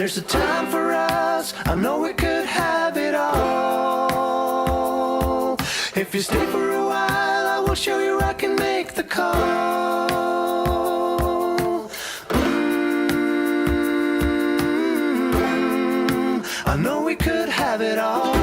There's a time for us, I know we could have it all. If you stay for a while, I will show you I can make the call. I know we could have it all.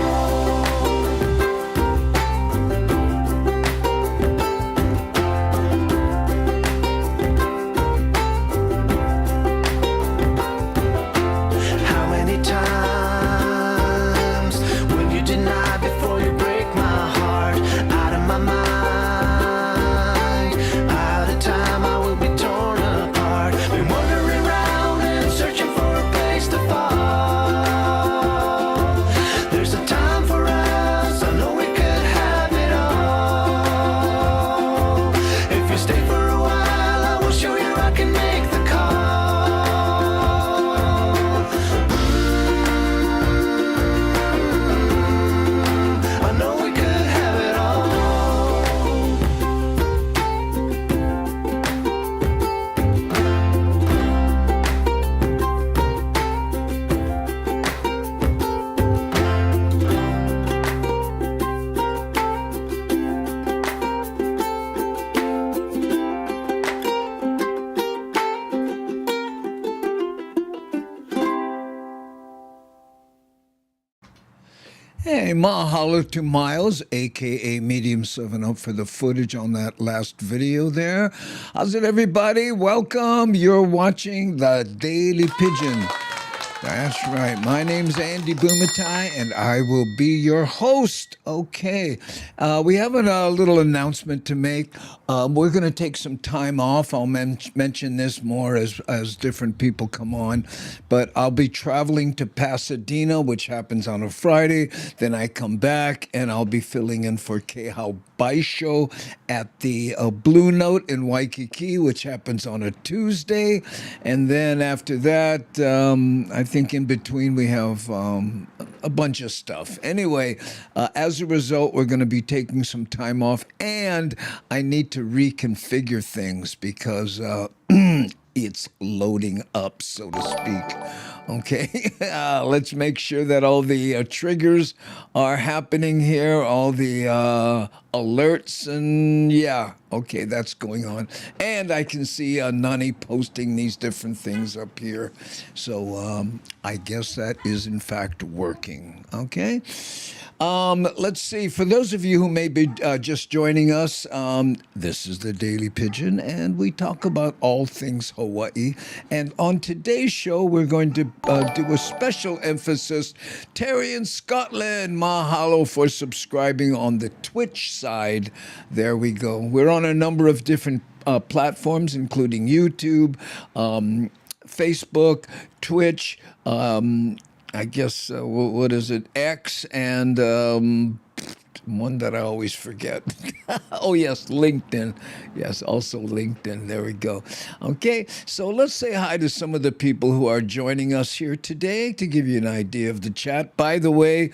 Hey, mahalo to Miles, a.k.a. Medium 7 for the footage on that last video there. How's it, everybody? Welcome. You're watching the Daily Pidgin. That's right. My name's Andy Bumatai, and I will be your host. Okay. We have a little announcement to make. We're going to take some time off. I'll mention this more as different people come on. But I'll be traveling to Pasadena, which happens on a Friday. Then I come back, and I'll be filling in for Kehau Baisho at the Blue Note in Waikiki, which happens on a Tuesday. And then after that, I think in between we have a bunch of stuff. Anyway, as a result, we're going to be taking some time off, and I need to reconfigure things because it's loading up, so to speak. Okay, let's make sure that all the triggers are happening here, all the alerts, and yeah, okay, that's going on. And I can see Nani posting these different things up here. So I guess that is in fact working, okay? Let's see, for those of you who may be just joining us, this is the Daily Pidgin, and we talk about all things Hawaii. And on today's show, we're going to do a special emphasis. Terry in Scotland, mahalo for subscribing on the Twitch side. There we go. We're on a number of different platforms, including YouTube, Facebook, Twitch, I guess, what is it, X, and one that I always forget. Oh, yes, LinkedIn. Yes, also LinkedIn. There we go. Okay, so let's say hi to some of the people who are joining us here today to give you an idea of the chat. By the way,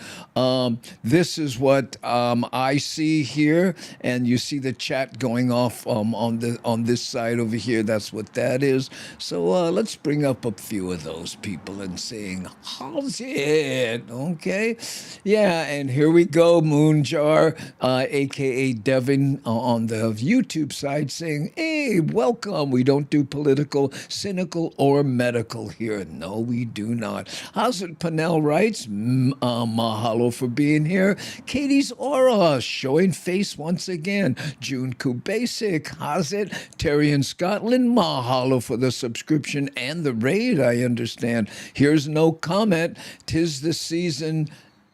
this is what I see here, and you see the chat going off on this side over here. That's what that is. So let's bring up a few of those people and saying, how's it? Okay, yeah, and here we go, Moonjar, a.k.a. Devin on the YouTube side saying, hey, welcome. We don't do political, cynical, or medical here. No, we do not. How's it? Panel writes, mahalo for being here. Katie's Aura showing face once again. June Kubasic, how's it? Terry in Scotland, mahalo for the subscription and the raid, I understand. Here's no comment. 'Tis the season.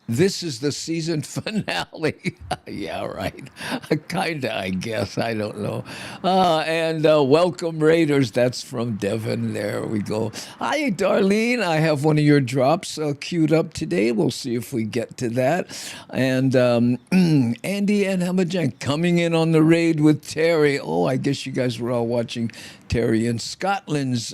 This is the season finale. Yeah, right. Kinda, I guess. I don't know. And welcome, Raiders. That's from Devin. There we go. Hi, Darlene. I have one of your drops queued up today. We'll see if we get to that. And Andy and Hamajan coming in on the raid with Terry. Oh, I guess you guys were all watching Terry in Scotland's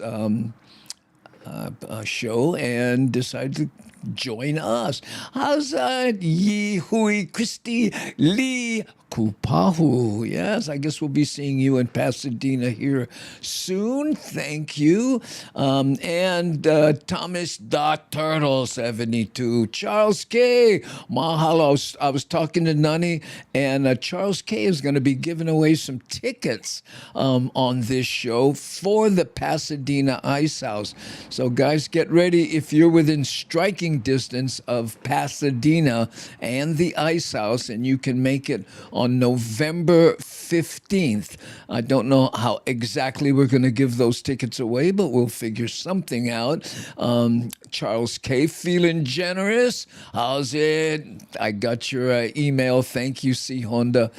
show and decided to join us. How's Yi Hui Christy Lee Kupahu. Yes, I guess we'll be seeing you in Pasadena here soon. Thank you. And Thomas the Turtle 72. Charles K. Mahalo. I was talking to Nani, and Charles K. is going to be giving away some tickets on this show for the Pasadena Ice House. So, guys, get ready. If you're within striking distance of Pasadena and the Ice House, and you can make it on November 15th. I don't know how exactly we're going to give those tickets away, but we'll figure something out. Charles K. feeling generous. How's it? I got your email. Thank you, C. Honda.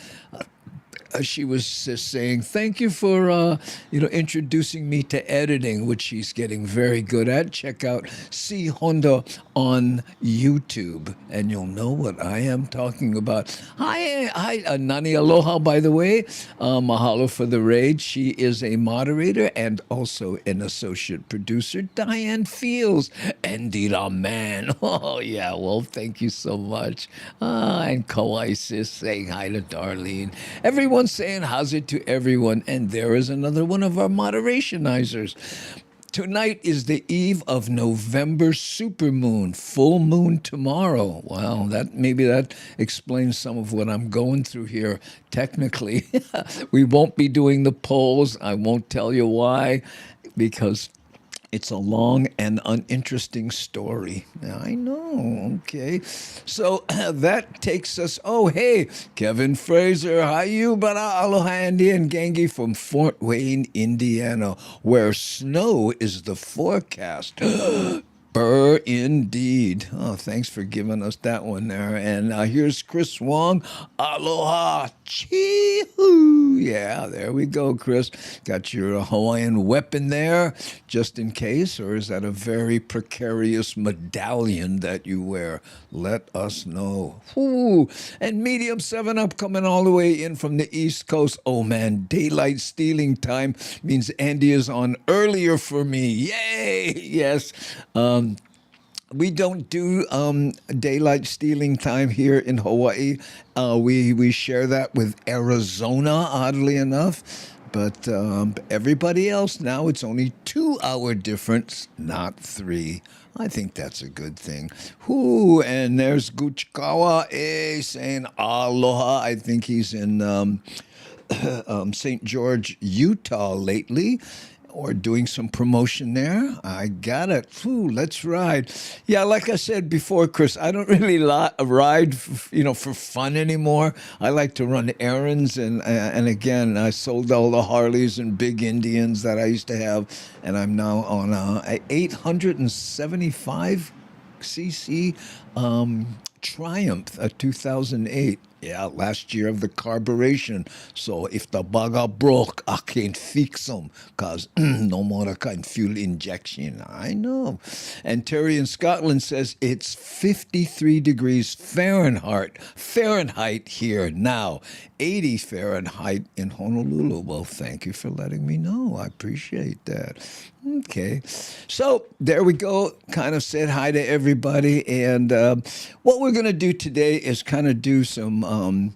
She was just saying, thank you for, introducing me to editing, which she's getting very good at. Check out C. Honda on YouTube, and you'll know what I am talking about. Hi, Nani Aloha, by the way. Mahalo for the raid. She is a moderator and also an associate producer. Diane Fields. Endira Man. Oh, yeah, well, thank you so much. And Kawaii Sis saying hi to Darlene. Everyone saying how's it to everyone, and there is another one of our moderationizers. Tonight is the eve of November supermoon, full moon tomorrow. Wow, maybe that explains some of what I'm going through here technically. We won't be doing the polls. I won't tell you why, because it's a long and uninteresting story. I know, okay. So that takes us, oh, hey, Kevin Fraser, hi you, bara aloha Andy and Gangi from Fort Wayne, Indiana, where snow is the forecast. Burr indeed. Oh, thanks for giving us that one there. And here's Chris Wong. Aloha. Chee-hoo. Yeah, there we go, Chris. Got your Hawaiian weapon there, just in case, or is that a very precarious medallion that you wear? Let us know. Ooh. And Medium 7-Up coming all the way in from the East Coast. Oh, man, daylight stealing time means Andy is on earlier for me. Yay! Yes. We don't do daylight stealing time here in Hawaii. We share that with Arizona, oddly enough. But everybody else now, it's only 2-hour difference, not 3. I think that's a good thing. Whoo, and there's Guchikawa saying aloha. I think he's in St. George, Utah lately, or doing some promotion there. I got it. Ooh, let's ride. Yeah, like I said before, Chris, I don't really ride, for fun anymore. I like to run errands, and again, I sold all the Harleys and big Indians that I used to have, and I'm now on a 875 cc Triumph, a 2008. Yeah, last year of the carburation. So if the bugger broke, I can't fix them because no more kind fuel injection. I know. And Terry in Scotland says it's 53 degrees Fahrenheit here now. 80 Fahrenheit in Honolulu. Well, thank you for letting me know. I appreciate that. Okay. So there we go. Kind of said hi to everybody. And what we're going to do today is kind of do some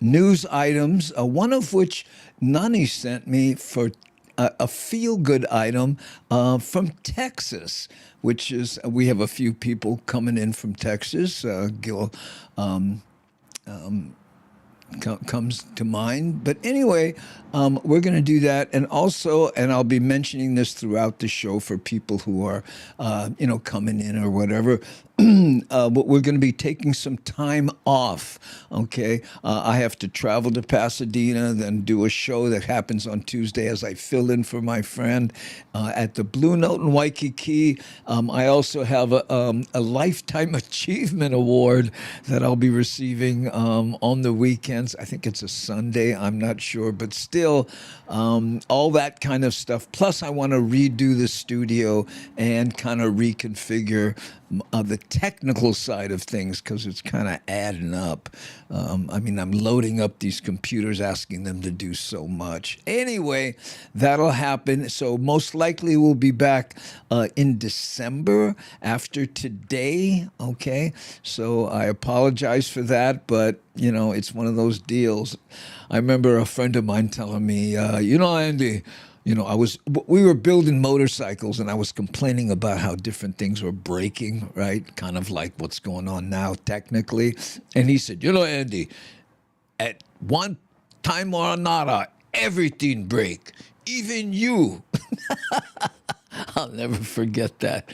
news items, one of which Nani sent me for a feel-good item from Texas, which is, we have a few people coming in from Texas. Gil comes to mind. But anyway, we're going to do that. And also, and I'll be mentioning this throughout the show for people who are, coming in or whatever, but we're going to be taking some time off, okay? I have to travel to Pasadena, then do a show that happens on Tuesday as I fill in for my friend at the Blue Note in Waikiki. I also have a Lifetime Achievement Award that I'll be receiving on the weekends. I think it's a Sunday, I'm not sure, but still, all that kind of stuff. Plus, I want to redo the studio and kind of reconfigure the technical side of things because it's kind of adding up. I'm loading up these computers, asking them to do so much. Anyway, that'll happen. So most likely we'll be back in December after today, okay? So I apologize for that, but it's one of those deals. I remember a friend of mine telling me, Andy, we were building motorcycles, and I was complaining about how different things were breaking, right? Kind of like what's going on now, technically. And he said, Andy, at one time or another, everything break, even you. I'll never forget that.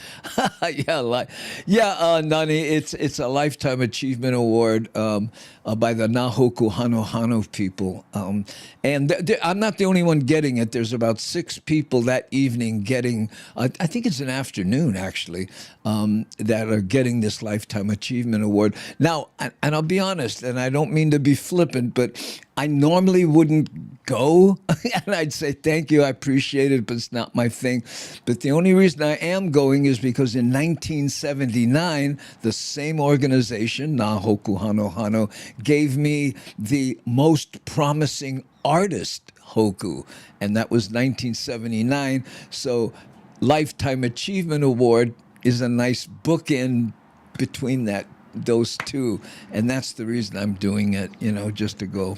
Nani, it's a lifetime achievement award by the Nahoku Hano people, and I'm not the only one getting it. There's about 6 people that evening getting. I think it's an afternoon actually, that are getting this lifetime achievement award. Now, and I'll be honest, and I don't mean to be flippant, but I normally wouldn't go, and I'd say thank you, I appreciate it, but it's not my thing. But the only reason I am going is because in 1979, the same organization, Nahoku Hano, gave me the most promising artist Hoku, and that was 1979. So, Lifetime Achievement Award is a nice bookend between those two, and that's the reason I'm doing it, just to go,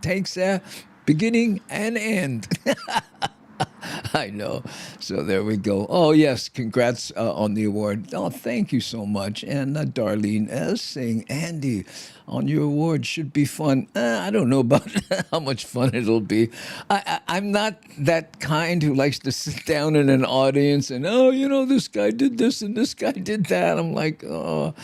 thanks, beginning and end. I know. So there we go. Oh, yes. Congrats on the award. Oh, thank you so much. And Darlene S. saying, Andy, on your award should be fun. I don't know about how much fun it'll be. I'm not that kind who likes to sit down in an audience and, this guy did this and this guy did that. I'm like, oh.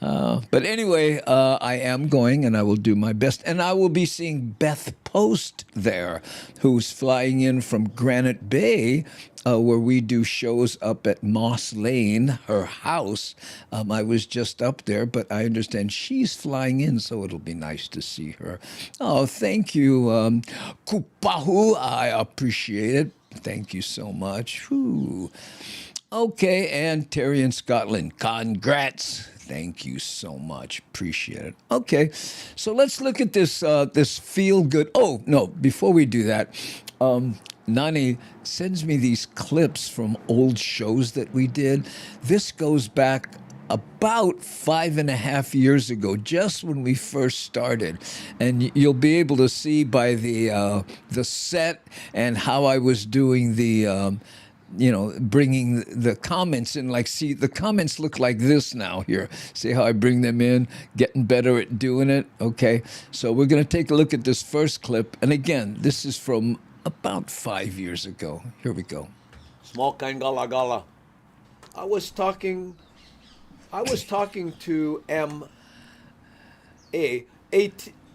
But anyway, I am going, and I will do my best. And I will be seeing Beth Post there, who's flying in from Granite Bay, where we do shows up at Moss Lane, her house. I was just up there, but I understand she's flying in, so it'll be nice to see her. Oh, thank you, Kupahu. I appreciate it. Thank you so much. Whew. Okay, and Terry in Scotland, congrats. Thank you so much. Appreciate it. Okay, so let's look at this this feel good. Oh no! Before we do that, Nani sends me these clips from old shows that we did. This goes back about 5.5 years ago, just when we first started, and you'll be able to see by the set and how I was doing the. Bringing the comments in, see, the comments look like this now here. See how I bring them in, getting better at doing it? Okay, so we're going to take a look at this first clip. And again, this is from about 5 years ago. Here we go. Small kind gala gala. I was talking to a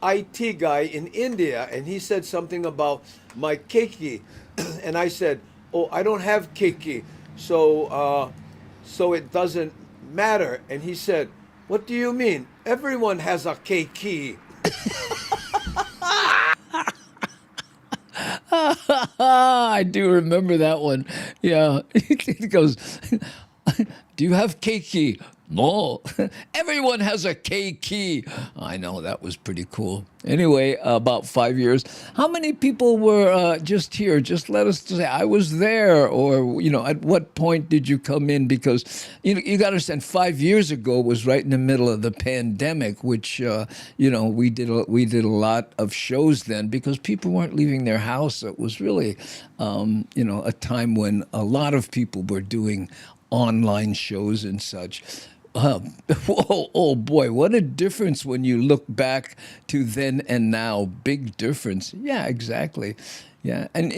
IT guy in India, and he said something about my keiki, and I said, oh, I don't have keiki, so it doesn't matter. And he said, what do you mean? Everyone has a keiki. I do remember that one. Yeah. He goes, do you have keiki? No. Everyone has a keiki. I know, that was pretty cool. Anyway, about 5 years. How many people were just here? Just let us say, I was there, or, at what point did you come in? Because, you got to understand, 5 years ago was right in the middle of the pandemic, which, we did a lot of shows then because people weren't leaving their house. It was really, a time when a lot of people were doing online shows and such. Oh boy, what a difference when you look back to then and now. Big difference. Yeah, exactly. Yeah, and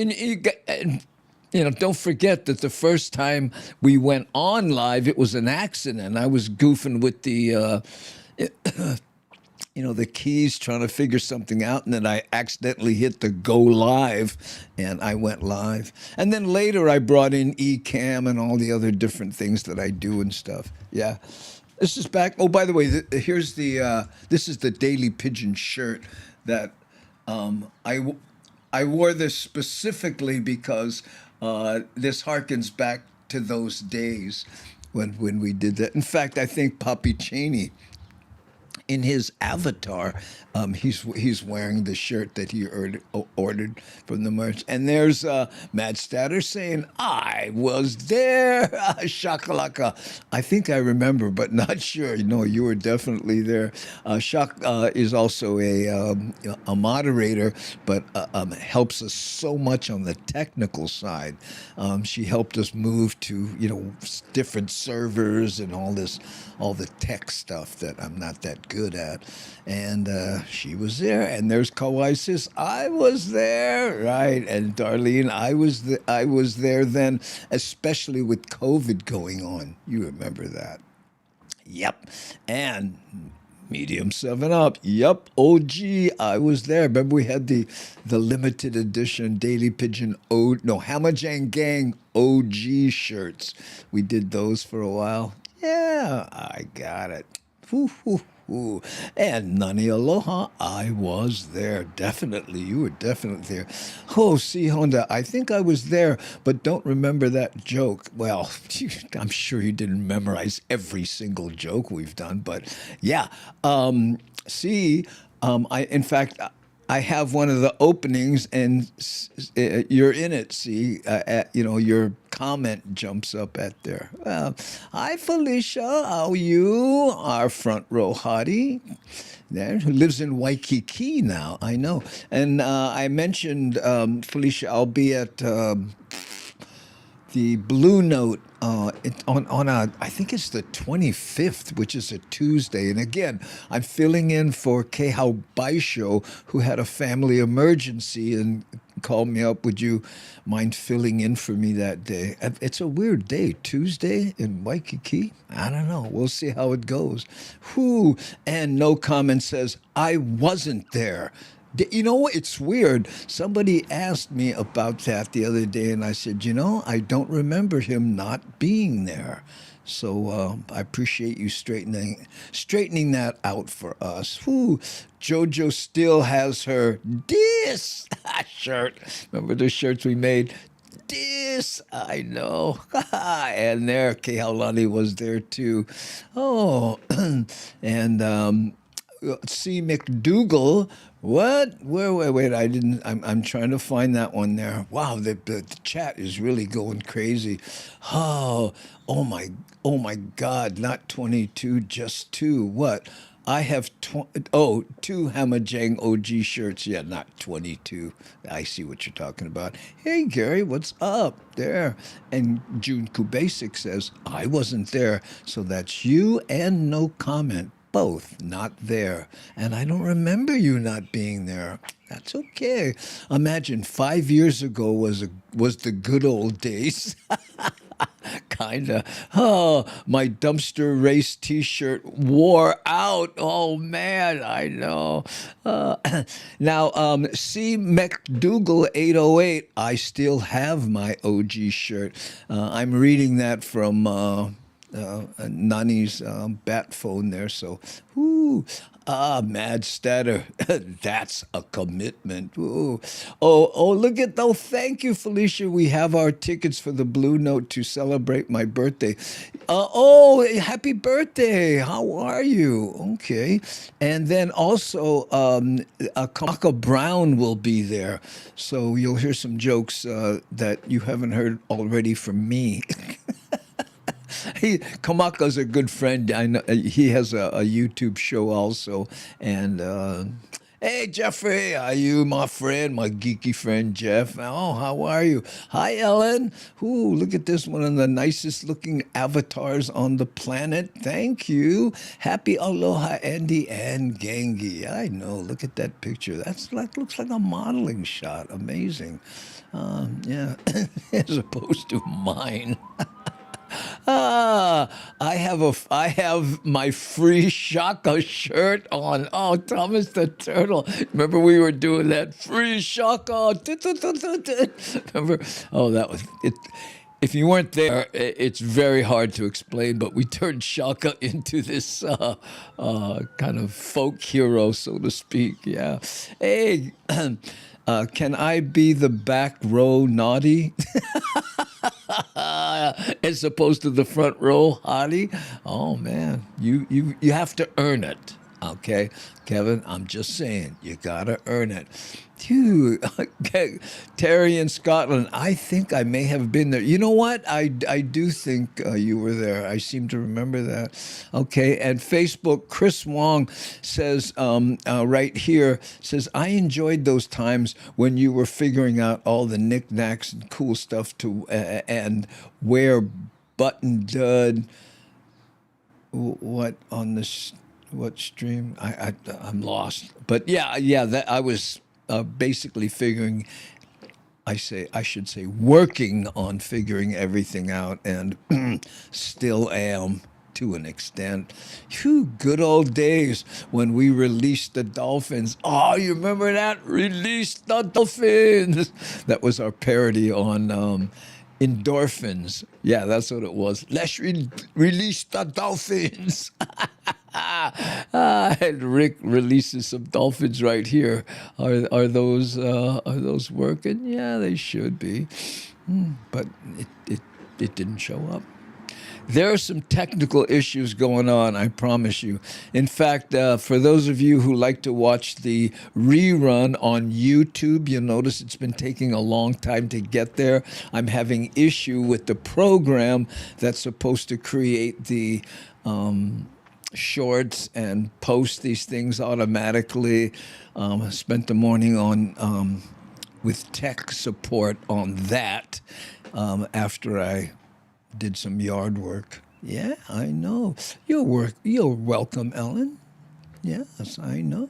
don't forget that the first time we went on live, it was an accident. I was goofing with the the keys, trying to figure something out, and then I accidentally hit the go live, and I went live. And then later I brought in eCam and all the other different things that I do and stuff. Yeah. This is back. Oh, by the way, here's this is the Daily Pidgin shirt that I wore this specifically because this harkens back to those days when we did that. In fact, I think Poppy Cheney in his avatar, he's wearing the shirt that he ordered from the merch. And there's Mad Statter saying, "I was there, shakalaka." I think I remember, but not sure. No, you were definitely there. Shak is also a moderator, but helps us so much on the technical side. She helped us move to different servers and all the tech stuff that I'm not that good at. And she was there. And there's Kawai says, "I was there," right? And Darlene, I was there then, especially with COVID going on. You remember that? Yep. And Medium 7 Up. Yep. OG. I was there. Remember we had the limited edition Daily Pigeon Hamajang Gang OG shirts. We did those for a while. Yeah, I got it. Woo, woo, woo. And Nani Aloha, I was there. Definitely. You were definitely there. Oh, see, Honda, I think I was there, but don't remember that joke. Well, I'm sure you didn't memorize every single joke we've done, but yeah. In fact, I have one of the openings, and you're in it. See, your comment jumps up at there. Hi, Felicia. How are you? Our front row hottie there, who lives in Waikiki now. I know. And I mentioned Felicia. I'll be at the Blue Note I think it's the 25th, which is a Tuesday. And again, I'm filling in for Kehau Baisho, who had a family emergency and called me up. Would you mind filling in for me that day? It's a weird day, Tuesday in Waikiki. I don't know. We'll see how it goes. Whew. And No Comment says, I wasn't there. You know, it's weird. Somebody asked me about that the other day, and I said, I don't remember him not being there. So I appreciate you straightening that out for us. Whew. JoJo still has her Dis shirt. Remember the shirts we made? Dis, I know. And there, Kehaulani was there too. Oh, and C. McDougal. What? Wait, I'm trying to find that one there. Wow, the chat is really going crazy. Oh my God, not 22, just 2. What? I have 2 Hamajang OG shirts. Yeah, not 22. I see what you're talking about. Hey, Gary, what's up there? And June Kubasic says, I wasn't there. So that's you and No Comment. Both not there. And I don't remember you not being there. That's okay. Imagine 5 years ago was the good old days. Kinda. Oh, my dumpster race T-shirt wore out. Oh man, I know. Now, C. McDougal 808. I still have my OG shirt. I'm reading that from Nani's bat phone there. So, Mad Statter, that's a commitment. Ooh. Oh, look at though. Thank you, Felicia. We have our tickets for the Blue Note to celebrate my birthday. Happy birthday. How are you? Okay. And then also, Kamaka Brown will be there. So you'll hear some jokes that you haven't heard already from me. Kamaka's a good friend. I know he has a YouTube show also. And hey, Jeffrey, are you my friend, my geeky friend Jeff? Oh, how are you? Hi, Ellen. Ooh, look at this, one of the nicest looking avatars on the planet. Thank you. Happy aloha, Andy and Gangi. I know. Look at that picture. Looks like a modeling shot. Amazing. Yeah, as opposed to mine. I have my free Shaka shirt on. Oh, Thomas the Turtle. Remember we were doing that free Shaka. Remember? Oh, that was it. If you weren't there, it's very hard to explain, but we turned Shaka into this kind of folk hero, so to speak. Yeah. Hey, can I be the back row naughty? As opposed to the front row hottie? Oh man, you have to earn it. Okay, Kevin, I'm just saying, you gotta earn it. Phew. Okay. Terry in Scotland, I think I may have been there. You know what? I do think you were there. I seem to remember that. Okay, and Facebook, Chris Wong says right here, says, I enjoyed those times when you were figuring out all the knickknacks and cool stuff to and where button dud what on this what stream I'm lost, but yeah that I was basically figuring I should say working on figuring everything out, and still am to an extent. Phew, good old days when we released the dolphins. Oh, you remember that? Release the dolphins. That was our parody on endorphins. Yeah, that's what it was. Let's release the dolphins. And Rick releases some dolphins right here. Are those working? Yeah, they should be, but it didn't show up. There are some technical issues going on, I promise you. In fact, for those of you who like to watch the rerun on YouTube, you'll notice it's been taking a long time to get there. I'm having issue with the program that's supposed to create the shorts and post these things automatically. I spent the morning on with tech support on that after I did some yard work. Yeah, I know. You're welcome, Ellen. Yes, I know.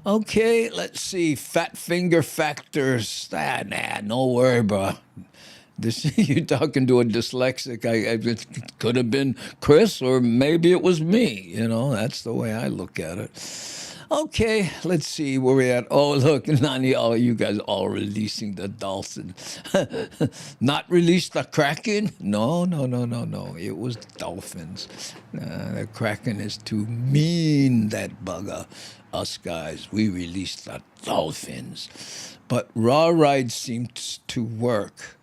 Okay, let's see. Fat finger factors. Nah, no worry, bro. This you're talking to a dyslexic. It could have been Chris, or maybe it was me. You know, that's the way I look at it. Okay, let's see where we're at. Oh, look, Nani, all you guys all releasing the dolphin. Not release the Kraken? No. It was dolphins. The Kraken is too mean, that bugger. Us guys, we released the dolphins. But raw rides seemed to work.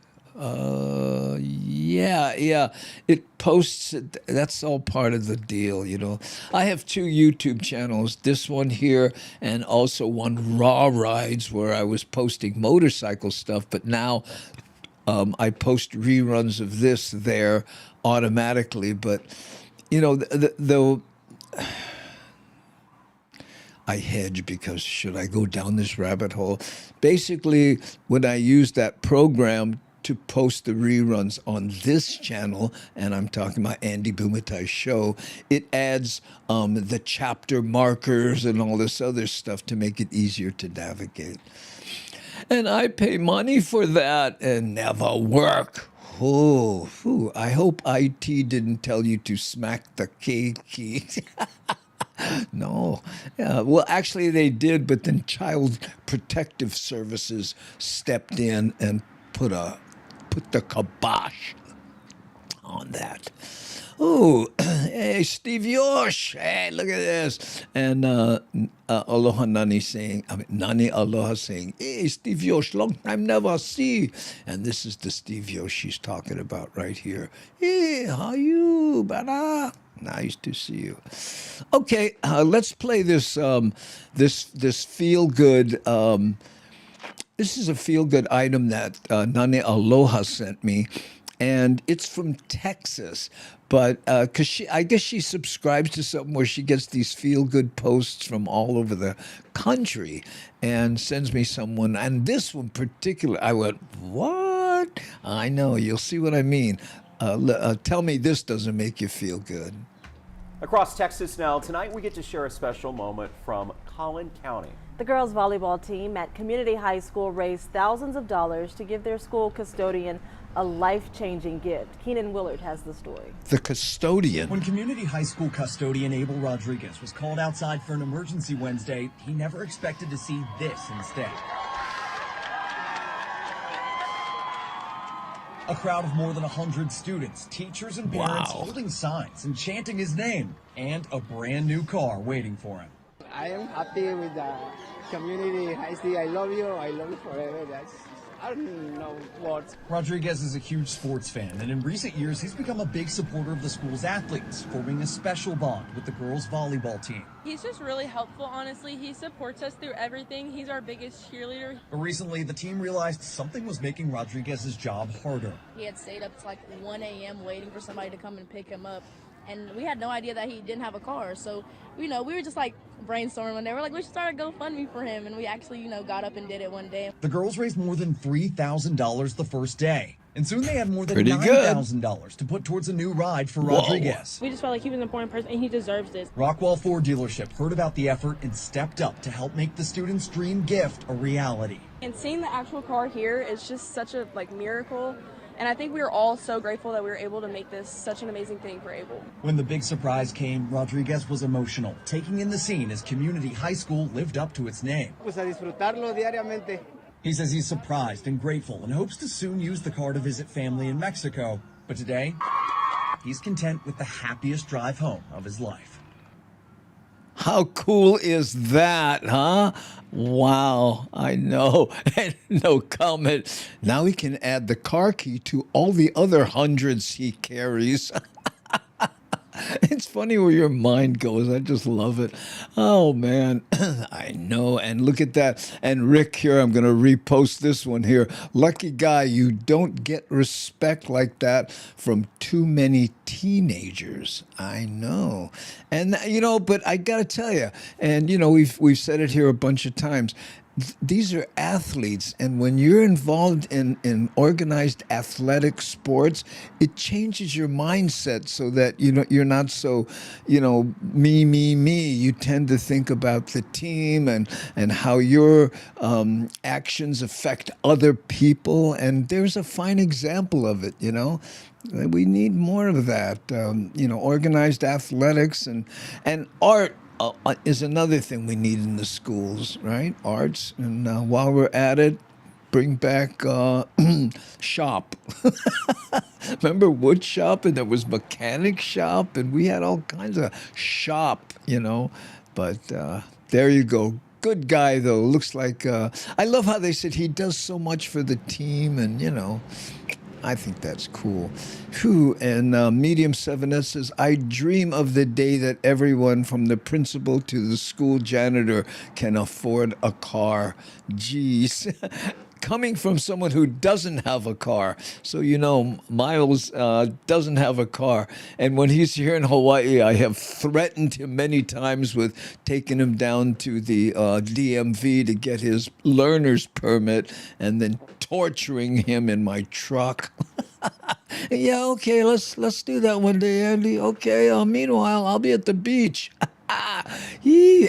Yeah. It posts it. That's all part of the deal, you know. I have two YouTube channels, this one here and also one Raw Rides, where I was posting motorcycle stuff, but now I post reruns of this there automatically. But, you know, the I hedge because should I go down this rabbit hole? Basically, when I use that program to post the reruns on this channel, and I'm talking about Andy Bumatai's show, it adds the chapter markers and all this other stuff to make it easier to navigate. And I pay money for that and never work. Oh, I hope IT didn't tell you to smack the K key. No. Yeah, well, actually, they did, but then Child Protective Services stepped in and put the kibosh on that. Oh, hey, Steve Yosh. Hey, look at this. And Aloha Nani Nani Aloha saying, hey, Steve Yosh, long time never see. And this is the Steve Yosh she's talking about right here. Hey, how you, brother? Nice to see you. Okay, let's play this this feel good. This is a feel good item that Nane Aloha sent me, and it's from Texas. But I guess she subscribes to something where she gets these feel good posts from all over the country and sends me someone. And this one particular, I went, what? I know, you'll see what I mean. Tell me this doesn't make you feel good. Across Texas now, tonight we get to share a special moment from Collin County. The girls volleyball team at Community High School raised thousands of dollars to give their school custodian a life-changing gift. Keenan Willard has the story. The custodian. When Community High School custodian Abel Rodriguez was called outside for an emergency Wednesday, he never expected to see this instead. A crowd of more than 100 students, teachers, and parents holding signs and chanting his name, and a brand new car waiting for him. I am happy with the Community High School. I love you forever. I don't know what. Rodriguez is a huge sports fan, and in recent years, he's become a big supporter of the school's athletes, forming a special bond with the girls' volleyball team. He's just really helpful, honestly. He supports us through everything. He's our biggest cheerleader. But recently, the team realized something was making Rodriguez's job harder. He had stayed up to like 1 a.m. waiting for somebody to come and pick him up. And we had no idea that he didn't have a car. So, we were just like brainstorming one day. We're like, we should start a GoFundMe for him. And we actually, got up and did it one day. The girls raised more than $3,000 the first day. And soon they had more than Pretty good. $9,000 to put towards a new ride for Rodriguez. We just felt like he was an important person and he deserves this. Rockwell Ford dealership heard about the effort and stepped up to help make the student's dream gift a reality. And seeing the actual car here is just such a miracle. And I think we were all so grateful that we were able to make this such an amazing thing for Abel. When the big surprise came, Rodriguez was emotional, taking in the scene as Community High School lived up to its name. Pues a disfrutarlo diariamente. He says he's surprised and grateful and hopes to soon use the car to visit family in Mexico. But today, he's content with the happiest drive home of his life. How cool is that, huh? Wow, I know. And no comment. Now he can add the car key to all the other hundreds he carries. It's funny where your mind goes. I just love it. Oh, man. I know. And look at that. And Rick here, I'm going to repost this one here. Lucky guy, you don't get respect like that from too many teenagers. I know. And, but I got to tell you, and, we've said it here a bunch of times. These are athletes, and when you're involved in organized athletic sports, it changes your mindset so that you're not so me. You tend to think about the team and how your actions affect other people, and there's a fine example of it. We need more of that. Organized athletics and art. Is another thing we need in the schools, right? Arts. And while we're at it, bring back shop. Remember wood shop, and there was mechanic shop, and we had all kinds of shop, But there you go. Good guy, though. Looks like, I love how they said he does so much for the team, and, I think that's cool. Whew. And Medium 7S says, I dream of the day that everyone from the principal to the school janitor can afford a car. Jeez. Coming from someone who doesn't have a car. So, Miles doesn't have a car. And when he's here in Hawaii, I have threatened him many times with taking him down to the DMV to get his learner's permit and then torturing him in my truck. Yeah, okay, let's do that one day, Andy. Okay, meanwhile, I'll be at the beach.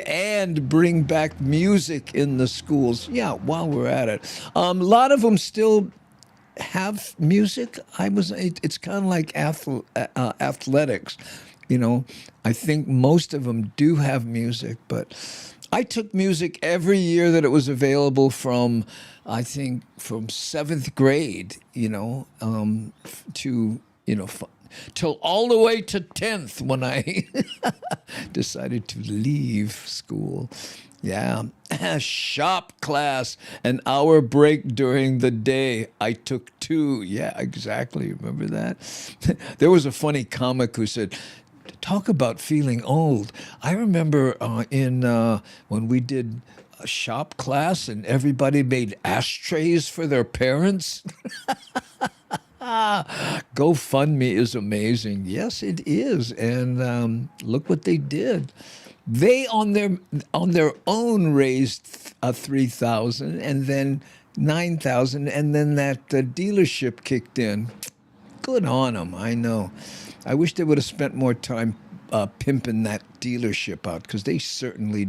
And bring back music in the schools. Yeah, while we're at it. A lot of them still have music. It's kind of like athletics. I think most of them do have music, but I took music every year that it was available from 7th grade, to, till all the way to 10th when I decided to leave school. Yeah. Shop class, an hour break during the day. I took 2. Yeah, exactly. Remember that? There was a funny comic who said, talk about feeling old. I remember when we did a shop class and everybody made ashtrays for their parents. GoFundMe is amazing. Yes, it is. And look what they did. They on their own raised $3,000 and then $9,000, and then that dealership kicked in. Good on them. I know. I wish they would have spent more time pimping that dealership out, because they certainly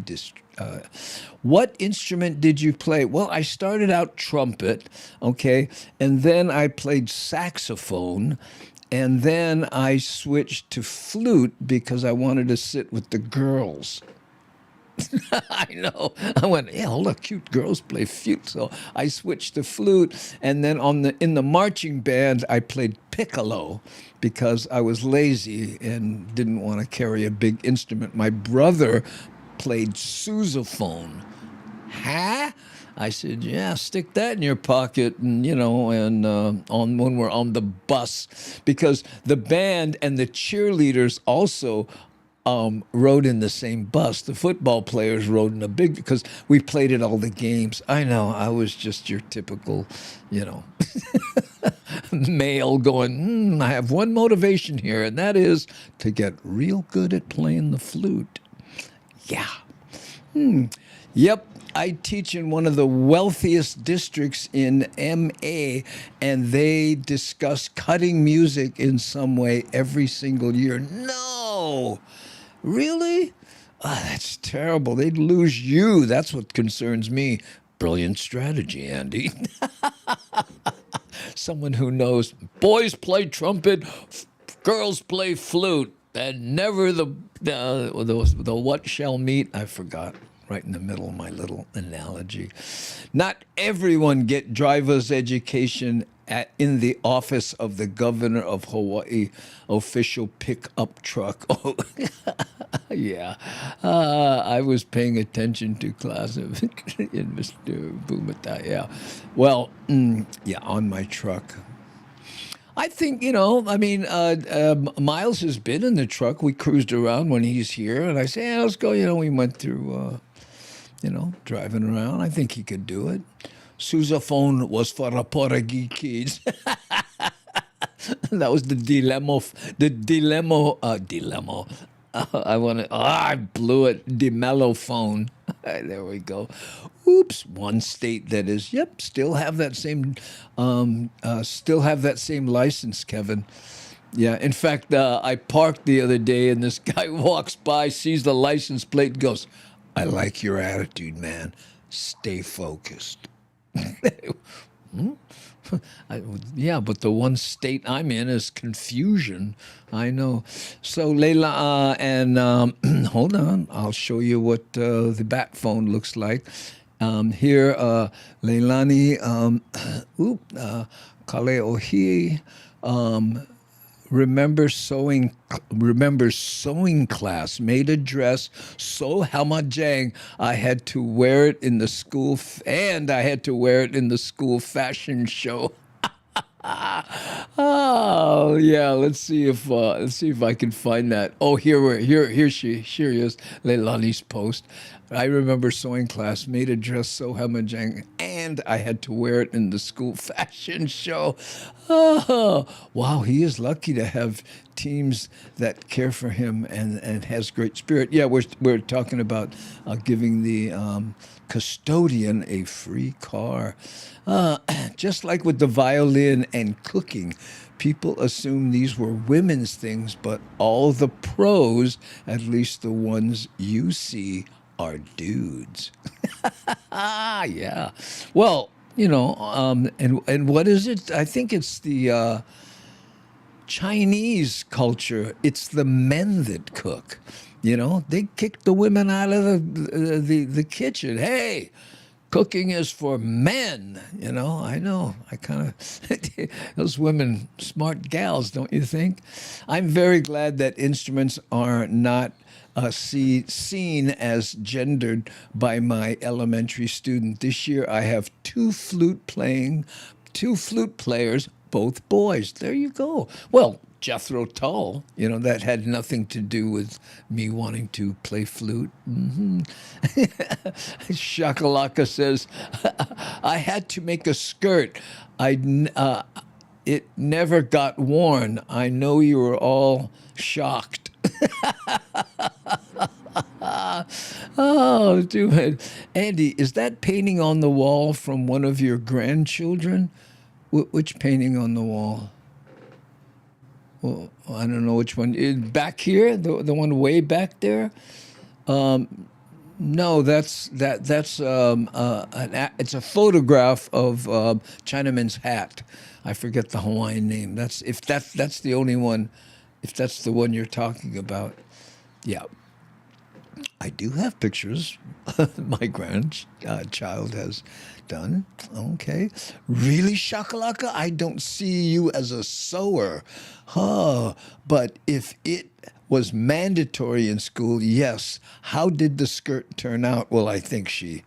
What instrument did you play? Well, I started out trumpet, okay, and then I played saxophone, and then I switched to flute because I wanted to sit with the girls. I know. I went, yeah, all the cute girls play flute. So I switched to flute, and then in the marching band, I played piccolo because I was lazy and didn't want to carry a big instrument. My brother played sousaphone. Huh? I said, yeah, stick that in your pocket, and on when we're on the bus, because the band and the cheerleaders also rode in the same bus. The football players rode in a big, because we played at all the games. I know, I was just your typical, male going, I have one motivation here, and that is to get real good at playing the flute. Yeah. Yep. I teach in one of the wealthiest districts in MA, and they discuss cutting music in some way every single year. No! Really? That's terrible. They'd lose you. That's what concerns me. Brilliant strategy, Andy. Someone who knows boys play trumpet, girls play flute, and never the what shall meet. I forgot. Right in the middle of my little analogy. Not everyone get driver's education in the office of the governor of Hawaii official pickup truck. Oh, yeah. I was paying attention to class in Mr. Bumatai. Yeah. Well, yeah, on my truck. I think, Miles has been in the truck. We cruised around when he's here, and I say, yeah, let's go. We went through, driving around. I think he could do it. Sousaphone was for the Portuguese kids. That was the dilemma. I blew it. Demellophone. There we go. Oops. One state that is, still have that same license, Kevin. Yeah. In fact, I parked the other day, and this guy walks by, sees the license plate, and goes, I like your attitude, man. Stay focused. Yeah, but the one state I'm in is confusion. I know. So Leila, and hold on, I'll show you what the bat phone looks like. Here, Leilani, Kaleohi, remember sewing class, made a dress so hamajang I had to wear it in the school and I had to wear it in the school fashion show. Oh yeah, let's see if I can find that. Oh, here she is, Leilani's post. I remember sewing class, made a dress so hamajang, and I had to wear it in the school fashion show. Oh, wow, he is lucky to have teams that care for him and has great spirit. Yeah, we're talking about giving the custodian a free car. Just like with the violin and cooking, people assume these were women's things, but all the pros, at least the ones you see, are dudes. Yeah. Well, and what is it? I think it's the Chinese culture. It's the men that cook. They kick the women out of the kitchen. Hey, cooking is for men. I know. I kind of, those women, smart gals, don't you think? I'm very glad that instruments are not seen as gendered by my elementary student. This year I have two flute players, both boys. There you go. Well, Jethro Tull, that had nothing to do with me wanting to play flute. Mm-hmm. Shakalaka says, I had to make a skirt. It never got worn. I know you were all shocked. Oh, dude. Andy, is that painting on the wall from one of your grandchildren? Which painting on the wall? Well, I don't know which one. Back here, the one way back there. No, that's it's a photograph of Chinaman's hat. I forget the Hawaiian name. That's the only one. If that's the one you're talking about, yeah. I do have pictures my grandchild has done. Okay. Really, Shakalaka? I don't see you as a sewer. But if it was mandatory in school, yes. How did the skirt turn out? Well, I think she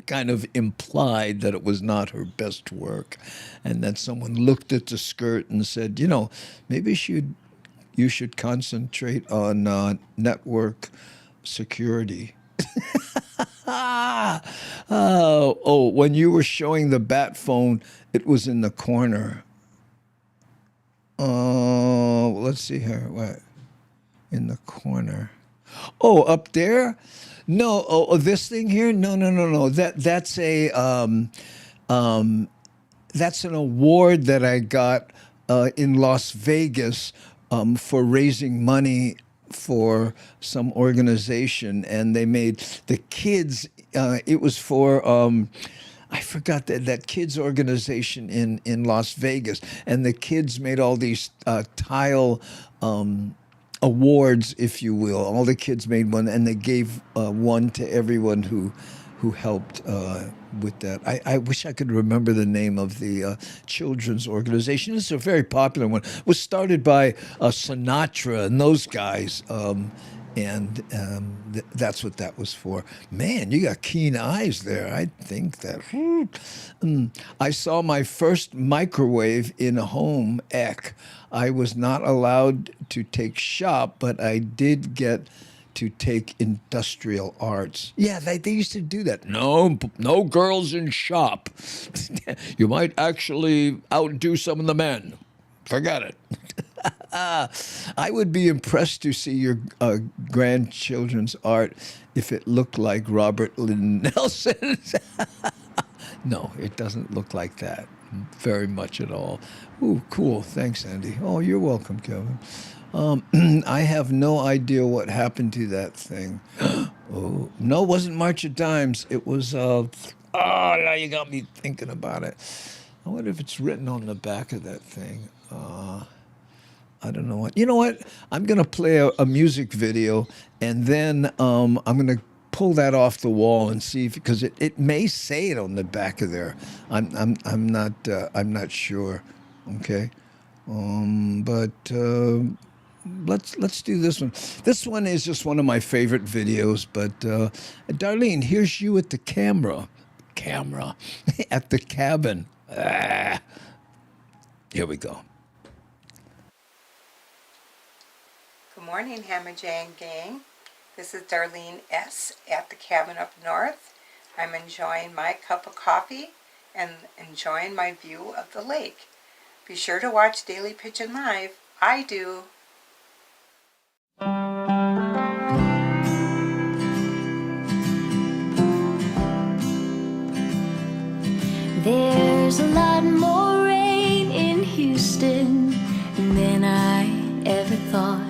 kind of implied that it was not her best work, and that someone looked at the skirt and said, you know, maybe you should concentrate on network security. When you were showing the bat phone, it was in the corner. Let's see here. What? In the corner. Oh, up there? No. Oh, this thing here? No. That's an award that I got in Las Vegas for raising money for some organization, and they made the kids. It was for I forgot that kids organization in Las Vegas, and the kids made all these tile awards, if you will. All the kids made one, and they gave one to everyone who helped with that. I wish I could remember the name of the children's organization. It's a very popular one. It was started by Sinatra and those guys, that's what that was for. Man, you got keen eyes there. I think that. I saw my first microwave in a home ec. I was not allowed to take shop, but I did get to take industrial arts. Yeah, they used to do that. No girls in shop. You might actually outdo some of the men. Forget it. I would be impressed to see your grandchildren's art if it looked like Robert Lynn Nelson. No, it doesn't look like that very much at all. Ooh, cool. Thanks, Andy. Oh, you're welcome, Kevin. I have no idea what happened to that thing. Oh, no, it wasn't March of Dimes. It was, now you got me thinking about it. I wonder if it's written on the back of that thing. I don't know what. You know what? I'm going to play a music video, and then I'm going to pull that off the wall and see if, because it may say it on the back of there. I'm not sure. Okay. But let's do this one. This one is just one of my favorite videos. But Darlene, here's you at the camera at the cabin. Here we go. Good morning, Hammer Jang Gang. This is Darlene S. at the cabin up north. I'm enjoying my cup of coffee and enjoying my view of the lake. Be sure to watch Daily Pidgin Live. I do. There's a lot more rain in Houston than I ever thought.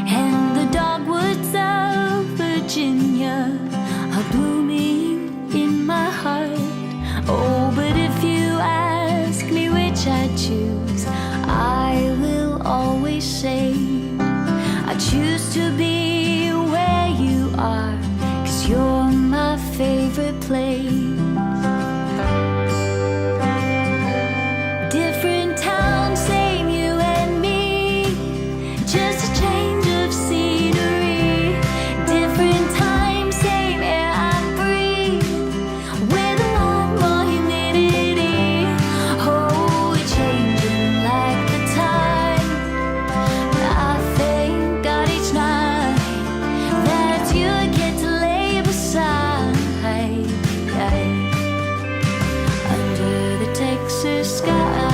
And the dogwoods of Virginia are blooming in my heart. Oh, but if you ask me which I choose, I will always say I choose to be where you are, 'cause you're my favorite place. Different town, same you and me, just a change of scenery. Different time, same air I breathe, with a lot more humidity. Oh, we're changing like the tide. I thank God each night that you get to lay beside, under the Texas sky.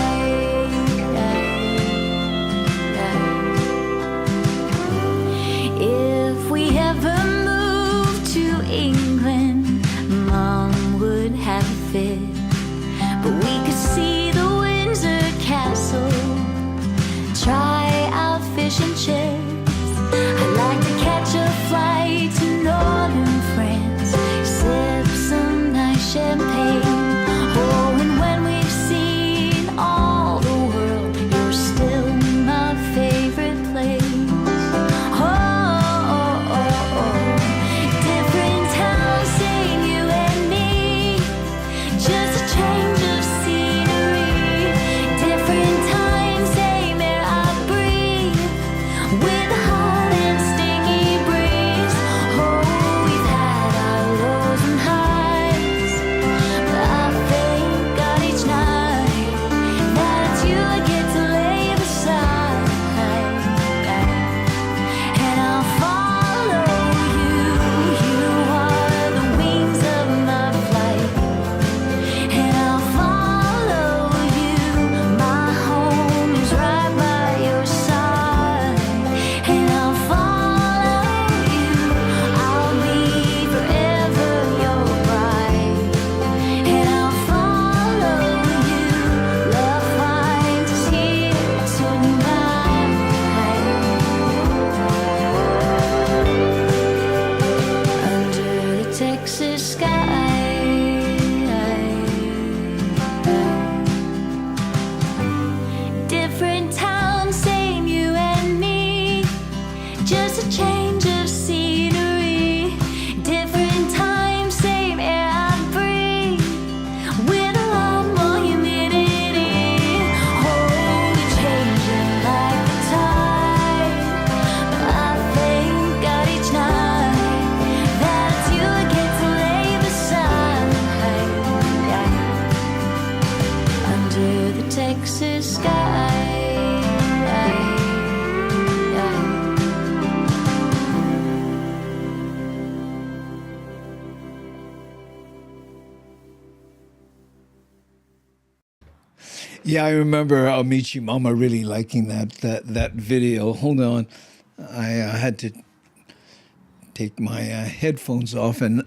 If we ever moved to England, Mom would have a fit, but we could see the Windsor Castle, try out fish and chips. I'd like to catch a flight to northern France, sip some nice champagne. Oh, and when we've seen all the world, you're still my favorite place. Different town, same you and me, just a change of scenery. Different time, same air I breathe, a change of scenery. Different time, same air I breathe. With a lot more humidity. Oh, we're changing like the tide. But I thank God each night that it's you I get to lay beside. Under the Texas sky. Yeah, I remember Amici Mama really liking that video. Hold on, I had to take my headphones off and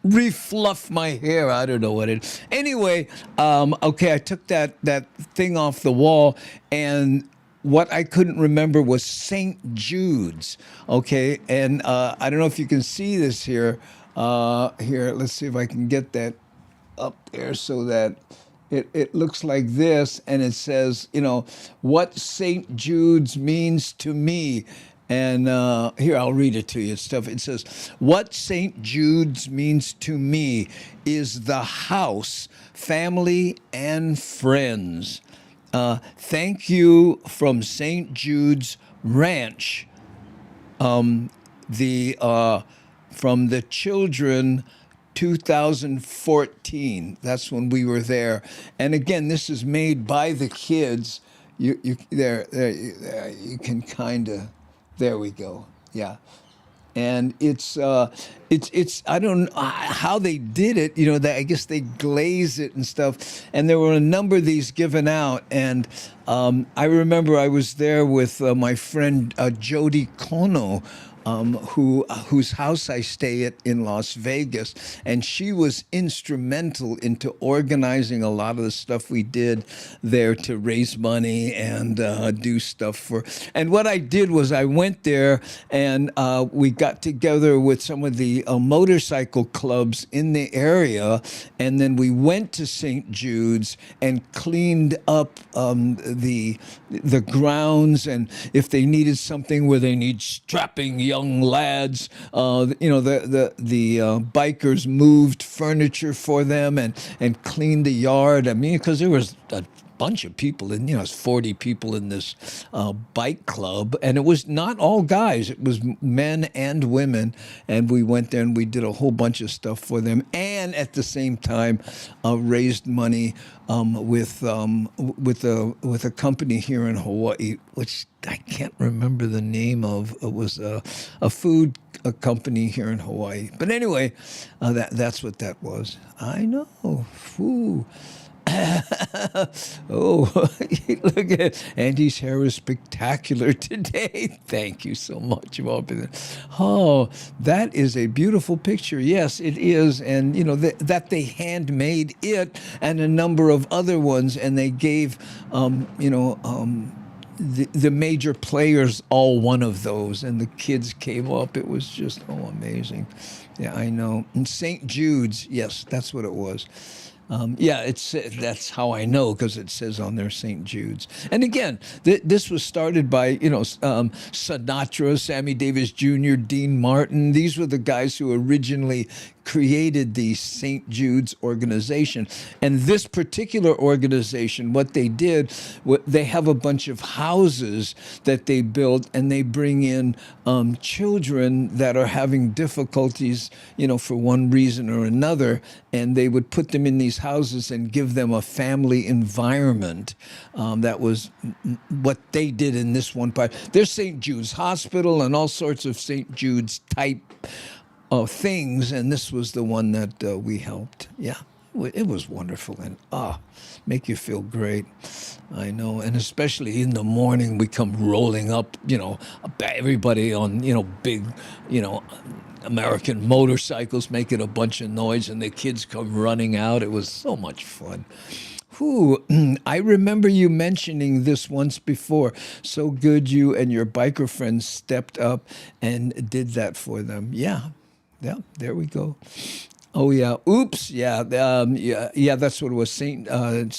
refluff my hair. I don't know what it. Anyway, okay, I took that thing off the wall, and what I couldn't remember was St. Jude's. Okay, and I don't know if you can see this here. Here, let's see if I can get that up there so that it looks like this, and it says, you know, what St. Jude's means to me. And here, I'll read it to you. It says, what St. Jude's means to me is the house, family, and friends. Thank you from St. Jude's Ranch. From the children 2014. That's when we were there. And again, this is made by the kids. You can kind of, there we go. Yeah. And it's I don't know how they did it. You know, I guess they glaze it and stuff. And there were a number of these given out. And I remember I was there with my friend Jody Kono, whose house I stay at in Las Vegas, and she was instrumental into organizing a lot of the stuff we did there to raise money and do stuff for. And what I did was I went there and we got together with some of the motorcycle clubs in the area, and then we went to St. Jude's and cleaned up the grounds, and if they needed something where they need strapping young lads, you know, the bikers moved furniture for them and cleaned the yard. I mean, because there was a bunch of people in, you know, it's 40 people in this bike club, and it was not all guys, it was men and women, and we went there and we did a whole bunch of stuff for them, and at the same time raised money with a company here in Hawaii, which I can't remember the name of. It was a food company here in Hawaii, but anyway, that's what that was. I know. Ooh. Oh, look at Andy's hair is spectacular today. Thank you so much, Bob. Oh, that is a beautiful picture. Yes, it is. And, you know, that they handmade it and a number of other ones, and they gave, the major players all one of those, and the kids came up. It was just, amazing. Yeah, I know. And St. Jude's, yes, that's what it was. That's how I know, because it says on there St. Jude's. And again, this was started by, Sinatra, Sammy Davis Jr., Dean Martin. These were the guys who originally created the St. Jude's organization. And this particular organization, what they did, they have a bunch of houses that they built, and they bring in children that are having difficulties, for one reason or another, and they would put them in these houses and give them a family environment. That was what they did in this one part. There's St. Jude's Hospital and all sorts of St. Jude's type things, and this was the one that we helped. Yeah, it was wonderful, and make you feel great. I know, and especially in the morning, we come rolling up, everybody on, big, American motorcycles making a bunch of noise, and the kids come running out. It was so much fun. I remember you mentioning this once before. So good you and your biker friends stepped up and did that for them. Yeah, there we go. Oh, yeah. Oops. Yeah, that's what it was, stjudes.org.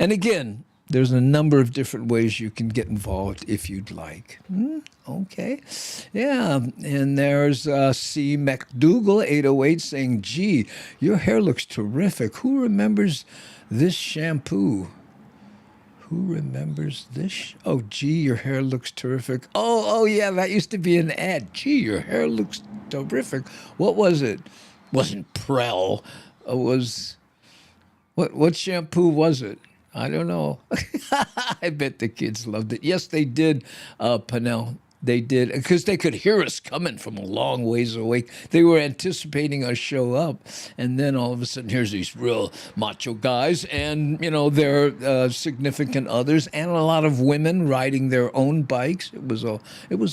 And again, there's a number of different ways you can get involved if you'd like. Okay. Yeah. And there's C. McDougal, 808, saying, gee, your hair looks terrific. Who remembers this shampoo? Who remembers this? Oh, gee, your hair looks terrific. Oh, yeah, that used to be an ad. Gee, your hair looks terrific. What was it? Wasn't Prel. It was, what shampoo was it? I don't know. I bet the kids loved it. Yes, they did, Panel. They did, because they could hear us coming from a long ways away. They were anticipating us show up, and then all of a sudden, here's these real macho guys, and, you know, their significant others, and a lot of women riding their own bikes. It was a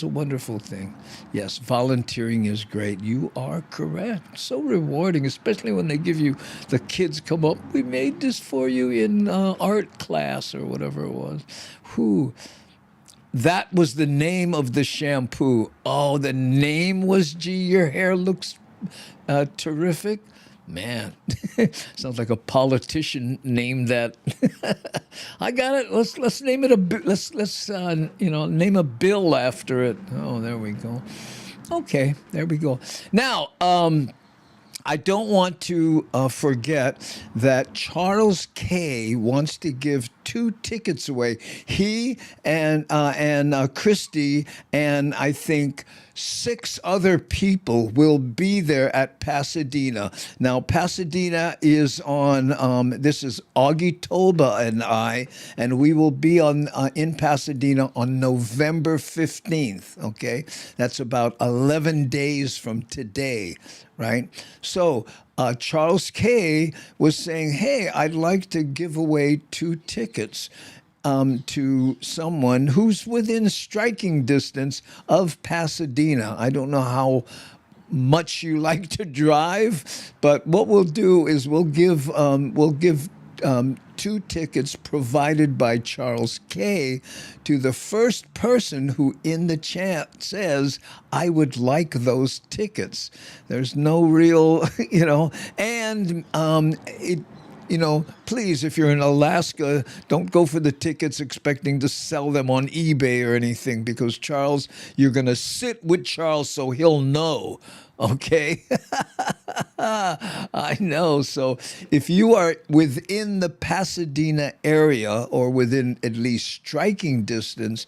wonderful thing. Yes, volunteering is great. You are correct. So rewarding, especially when they give you, the kids come up, we made this for you in art class or whatever it was. Whew. That was the name of the shampoo. Oh, the name was, gee, your hair looks terrific. Man, sounds like a politician named that. I got it. Let's name it let's name a bill after it. Oh, there we go. Okay, there we go. Now, I don't want to forget that Charles K. wants to give 2 tickets away. He and Christy and I think 6 other people will be there at Pasadena. Now, Pasadena is on, this is Augie Toba and I, and we will be in Pasadena on November 15th, okay? That's about 11 days from today, right? So Charles K. was saying, hey, I'd like to give away 2 tickets to someone who's within striking distance of Pasadena. I don't know how much you like to drive, but what we'll do is we'll give 2 tickets provided by Charles K. to the first person who in the chat says, I would like those tickets. There's no real, and please, if you're in Alaska, don't go for the tickets expecting to sell them on eBay or anything, because Charles, you're going to sit with Charles so he'll know. Okay? I know. So if you are within the Pasadena area or within at least striking distance,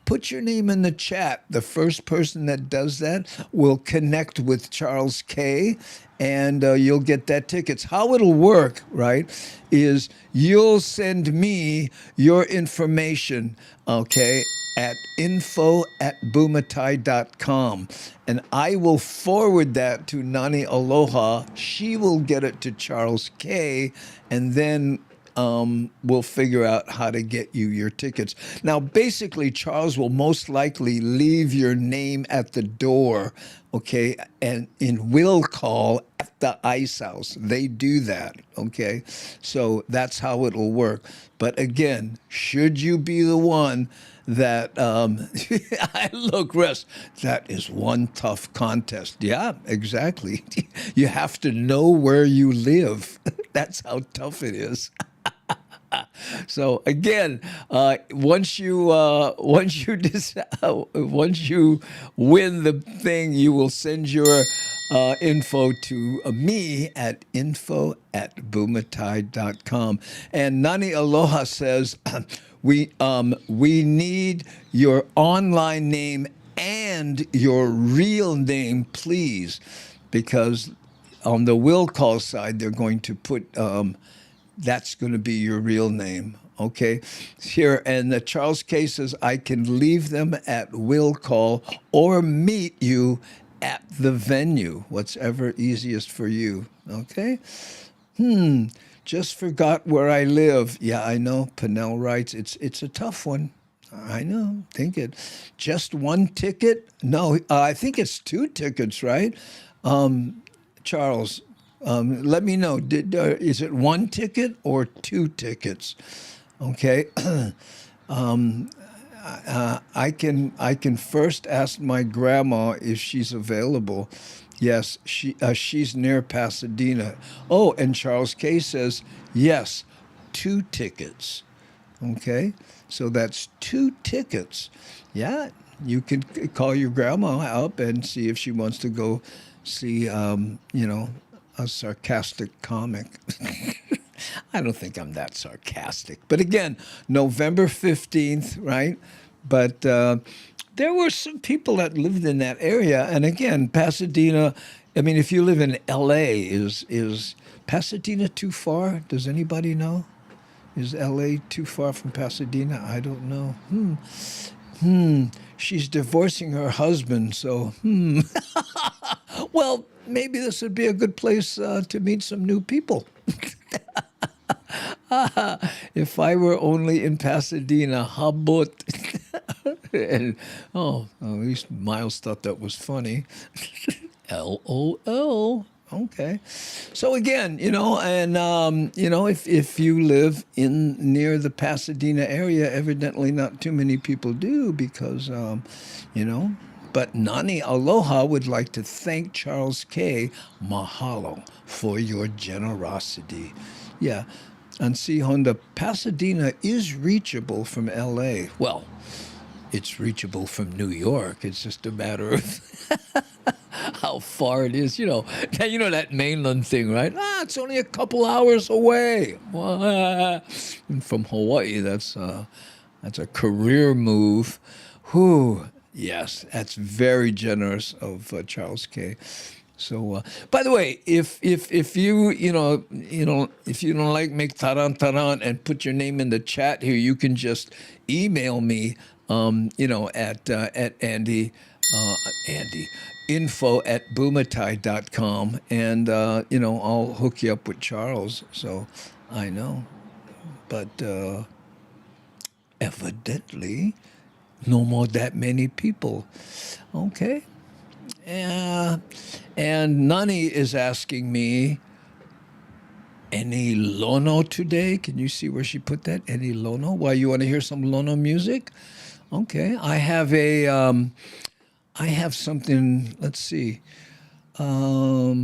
put your name in the chat. The first person that does that will connect with Charles K. and you'll get that tickets. How it'll work, right, is you'll send me your information, okay, at info@bumatai.com. And I will forward that to Nani Aloha. She will get it to Charles K. And then we'll figure out how to get you your tickets. Now, basically, Charles will most likely leave your name at the door, okay, and in will call at the ice house. They do that, okay? So that's how it'll work. But again, should you be the one that, look, Russ, that is one tough contest. Yeah, exactly. You have to know where you live. That's how tough it is. So again, once you win the thing, you will send your info to me at info@bumatai.com. And Nani Aloha says, we need your online name and your real name, please, because on the will call side, they're going to put that's going to be your real name, okay? Here, and the Charles K. says, I can leave them at will call or meet you at the venue, whatever easiest for you, okay? Just forgot where I live. Yeah, I know, Pinnell writes, it's a tough one. I know, think it. Just one ticket? No, I think it's 2 tickets, right? Charles, let me know. Is it 1 ticket or 2 tickets? Okay. I can first ask my grandma if she's available. Yes, she's near Pasadena. Oh, and Charles K. says yes, 2 tickets. Okay, so that's 2 tickets. Yeah, you can call your grandma up and see if she wants to go see, a sarcastic comic. I don't think I'm that sarcastic. But again, November 15th, right? But there were some people that lived in that area. And again, Pasadena, I mean, if you live in LA, is Pasadena too far? Does anybody know? Is LA too far from Pasadena? I don't know. She's divorcing her husband, so Well, maybe this would be a good place to meet some new people. If I were only in Pasadena, how about? And, at least Miles thought that was funny. LOL. Okay. So again, if you live near the Pasadena area, evidently not too many people do because, But Nani Aloha would like to thank Charles K. Mahalo for your generosity. Yeah. And see, Honda, Pasadena is reachable from L.A. Well, it's reachable from New York. It's just a matter of how far it is. That mainland thing, right? It's only a couple hours away. And from Hawaii, that's a career move. Whew. Yes, that's very generous of Charles K. So, by the way, if you if you don't like make taran and put your name in the chat here, you can just email me, at Andy info@bumatai.com, and I'll hook you up with Charles. So, I know, but evidently, no more that many people. Okay. And Nani is asking me, any Lono today? Can you see where she put that? Any Lono? Why, you want to hear some Lono music? Okay, I have something, let's see. I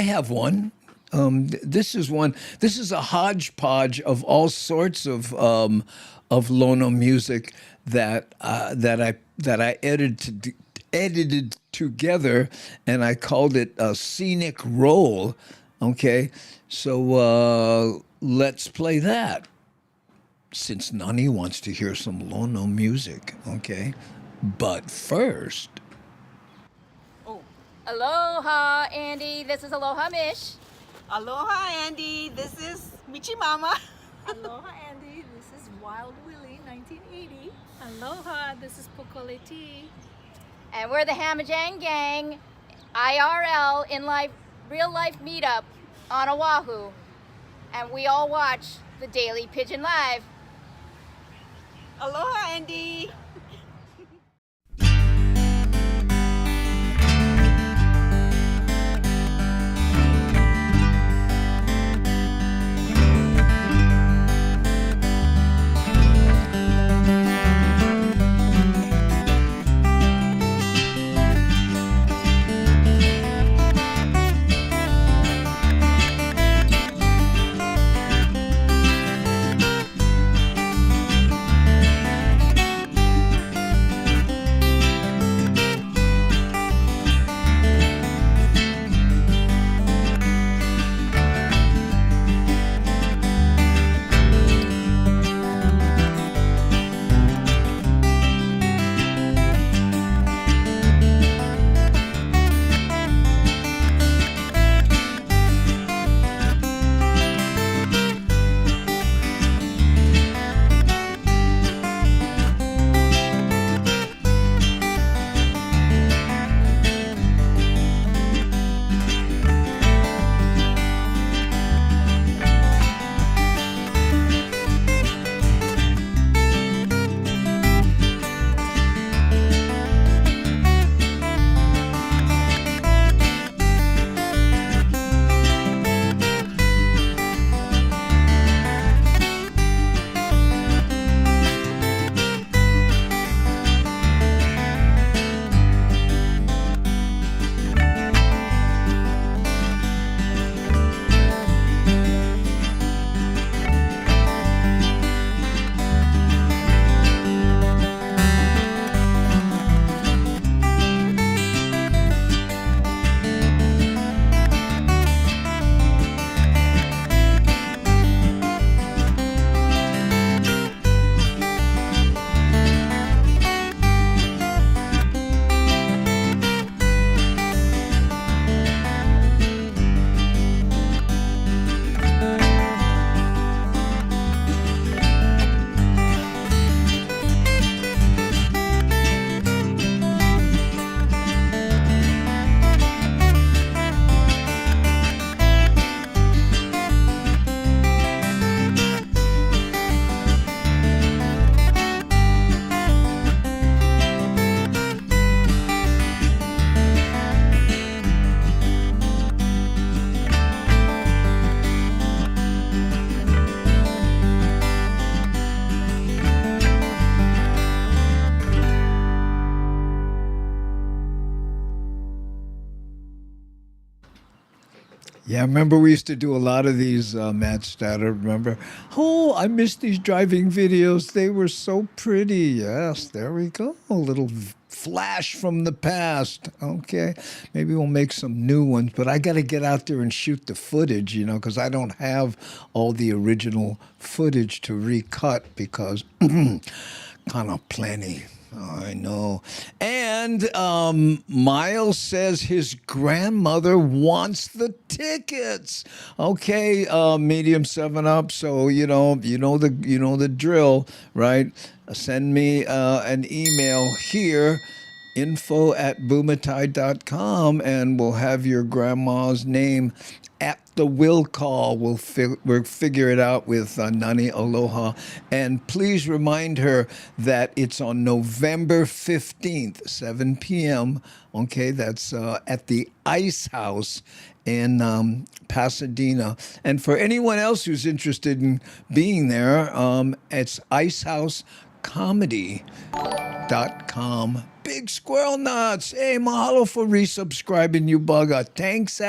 have one. This is one. This is a hodgepodge of all sorts of Lono music that I edited together, and I called it a scenic roll. Okay, so let's play that, since Nani wants to hear some Lono music. Okay, but first. Aloha, Andy. This is Aloha Mish. Aloha, Andy. This is Michi Mama. Aloha, Andy. This is Wild Willie, 1980. Aloha, this is Pokole T. And we're the Hamajang Gang, IRL, real life meetup on Oahu. And we all watch the Daily Pidgin Live. Aloha, Andy. Yeah, remember we used to do a lot of these, Matt Statter, remember? Oh, I miss these driving videos. They were so pretty. Yes, there we go. A little flash from the past. Okay, maybe we'll make some new ones, but I got to get out there and shoot the footage, you know, because I don't have all the original footage to recut because kind of plenty. I know. And Miles says his grandmother wants the tickets. Okay, medium 7-Up. So you know the drill, right? Send me an email here, info@bumatai.com, and we'll have your grandma's name at the will call. We'll figure it out with Nani Aloha. And please remind her that it's on November 15th, 7 p.m. Okay, that's at the Ice House in Pasadena. And for anyone else who's interested in being there, it's icehouseComedy.com. Big Squirrel Nuts. Hey, mahalo for resubscribing, you bugger. Thanks,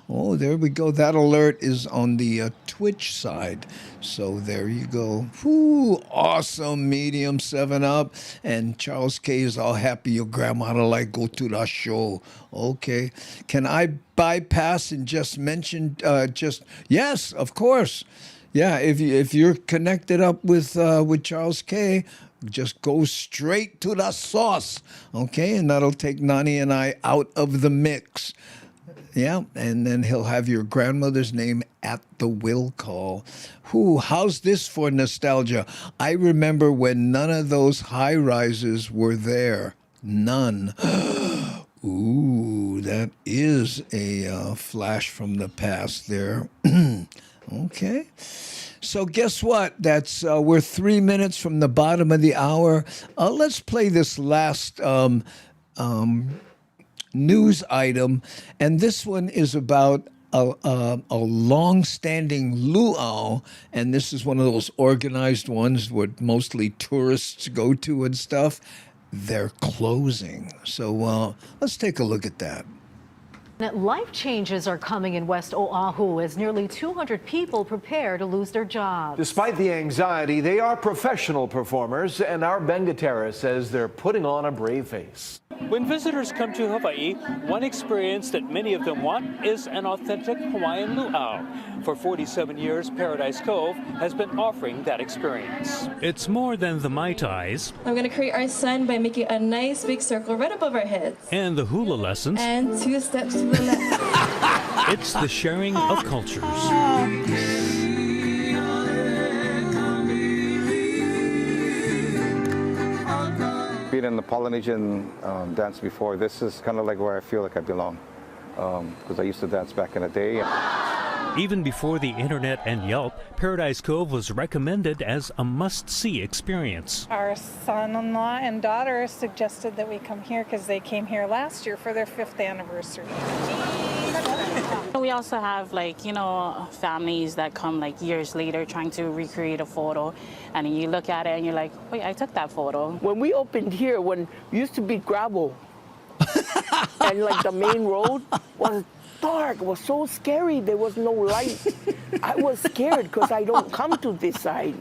Oh, there we go. That alert is on the Twitch side. So there you go. Whoo, awesome medium 7-Up. And Charles K is all happy your grandma like go to the show. Okay. Can I bypass and just mention yes, of course. Yeah, if you're connected up with Charles K., just go straight to the sauce, okay? And that'll take Nani and I out of the mix. Yeah, and then he'll have your grandmother's name at the will call. How's this for nostalgia? I remember when none of those high-rises were there. None. Ooh, that is a flash from the past there. Okay. So guess what? That's we're 3 minutes from the bottom of the hour. Let's play this last news item, and this one is about a long-standing luau, and this is one of those organized ones where mostly tourists go to and stuff. They're closing. So let's take a look at that. Life changes are coming in West Oahu as nearly 200 people prepare to lose their jobs. Despite the anxiety, they are professional performers, and our Ben Gutierrez says they're putting on a brave face. When visitors come to Hawaii, one experience that many of them want is an authentic Hawaiian luau. For 47 years, Paradise Cove has been offering that experience. It's more than the Mai Tais. I'm going to create our sun by making a nice big circle right above our heads. And the hula lessons. And 2 steps to the left. It's the sharing of cultures. Being in the Polynesian dance before, this is kind of like where I feel like I belong, because I used to dance back in the day. Even before the internet and Yelp, Paradise Cove was recommended as a must-see experience. Our son-in-law and daughter suggested that we come here because they came here last year for their 5th anniversary. We also have families that come years later trying to recreate a photo, and you look at it and you're like, wait, I took that photo. When we opened here, when it used to be gravel, and the main road was dark, it was so scary, there was no light. I was scared because I don't come to this side,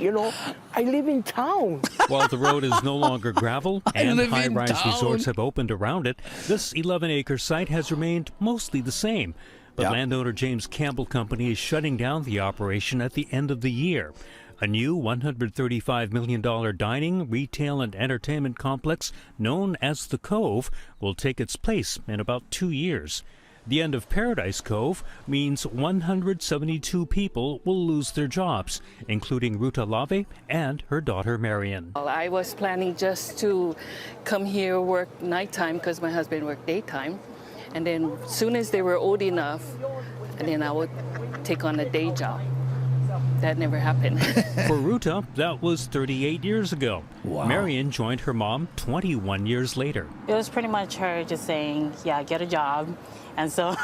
I live in town. While the road is no longer gravel and high-rise resorts have opened around it, this 11-acre site has remained mostly the same. But landowner James Campbell Company is shutting down the operation at the end of the year. A new $135 million dining, retail, and entertainment complex known as The Cove will take its place in about 2 years. The end of Paradise Cove means 172 people will lose their jobs, including Ruta Lave and her daughter Marion. I was planning just to come here, work nighttime because my husband worked daytime. And then as soon as they were old enough, and then I would take on a day job. That never happened. For Ruta, that was 38 years ago. Wow. Marion joined her mom 21 years later. It was pretty much her just saying, yeah, get a job. And so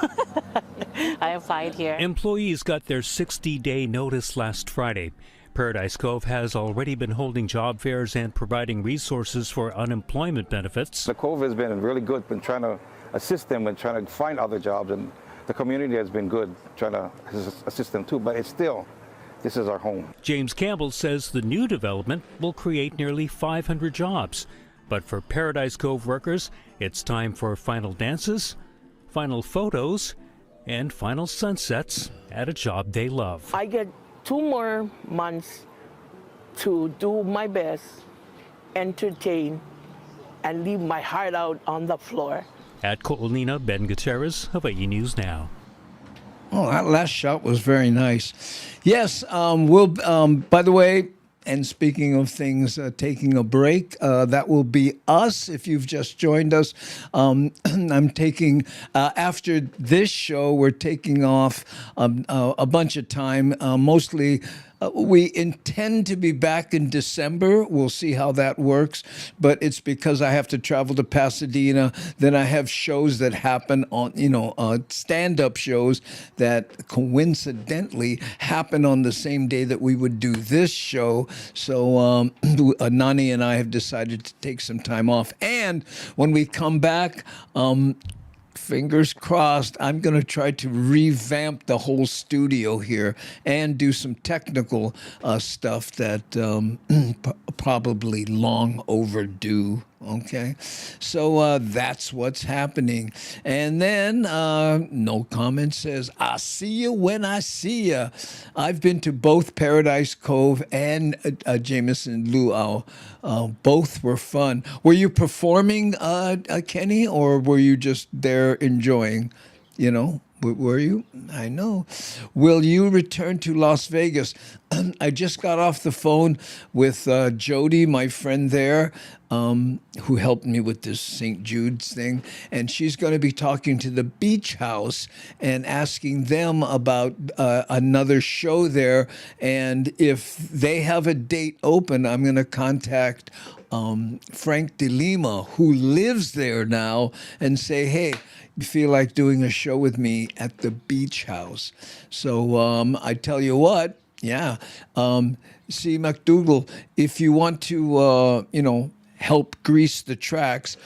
I applied here. Employees got their 60-day notice last Friday. Paradise Cove has already been holding job fairs and providing resources for unemployment benefits. The Cove has been really good in trying to assist them in trying to find other jobs, and the community has been good, trying to assist them too, but it's still, this is our home. James Campbell says the new development will create nearly 500 jobs. But for Paradise Cove workers, it's time for final dances, final photos, and final sunsets at a job they love. I get 2 more months to do my best, entertain, and leave my heart out on the floor. At Ko'olina, Ben Gutierrez, Hawaii News Now. Oh, that last shot was very nice. Yes, we'll, by the way, and speaking of things taking a break, that will be us. If you've just joined us, I'm taking, after this show, we're taking off a bunch of time, mostly. We intend to be back in December. We'll see how that works. But it's because I have to travel to Pasadena. Then I have shows that happen on, stand-up shows that coincidentally happen on the same day that we would do this show. So Nani and I have decided to take some time off. And when we come back, fingers crossed, I'm going to try to revamp the whole studio here and do some technical stuff that probably long overdue. Okay, so that's what's happening. And then No Comment says, I'll see you when I see you. I've been to both Paradise Cove and Jameson Luau. Both were fun. Were you performing, Kenny, or were you just there enjoying? Were you? I know. Will you return to Las Vegas? I just got off the phone with Jody, my friend there, who helped me with this St. Jude's thing. And she's going to be talking to the Beach House and asking them about another show there. And if they have a date open, I'm going to contact Frank De Lima, who lives there now, and say, hey, you feel like doing a show with me at the Beach House. So I tell you what, yeah. See, McDougal, if you want to, help grease the tracks,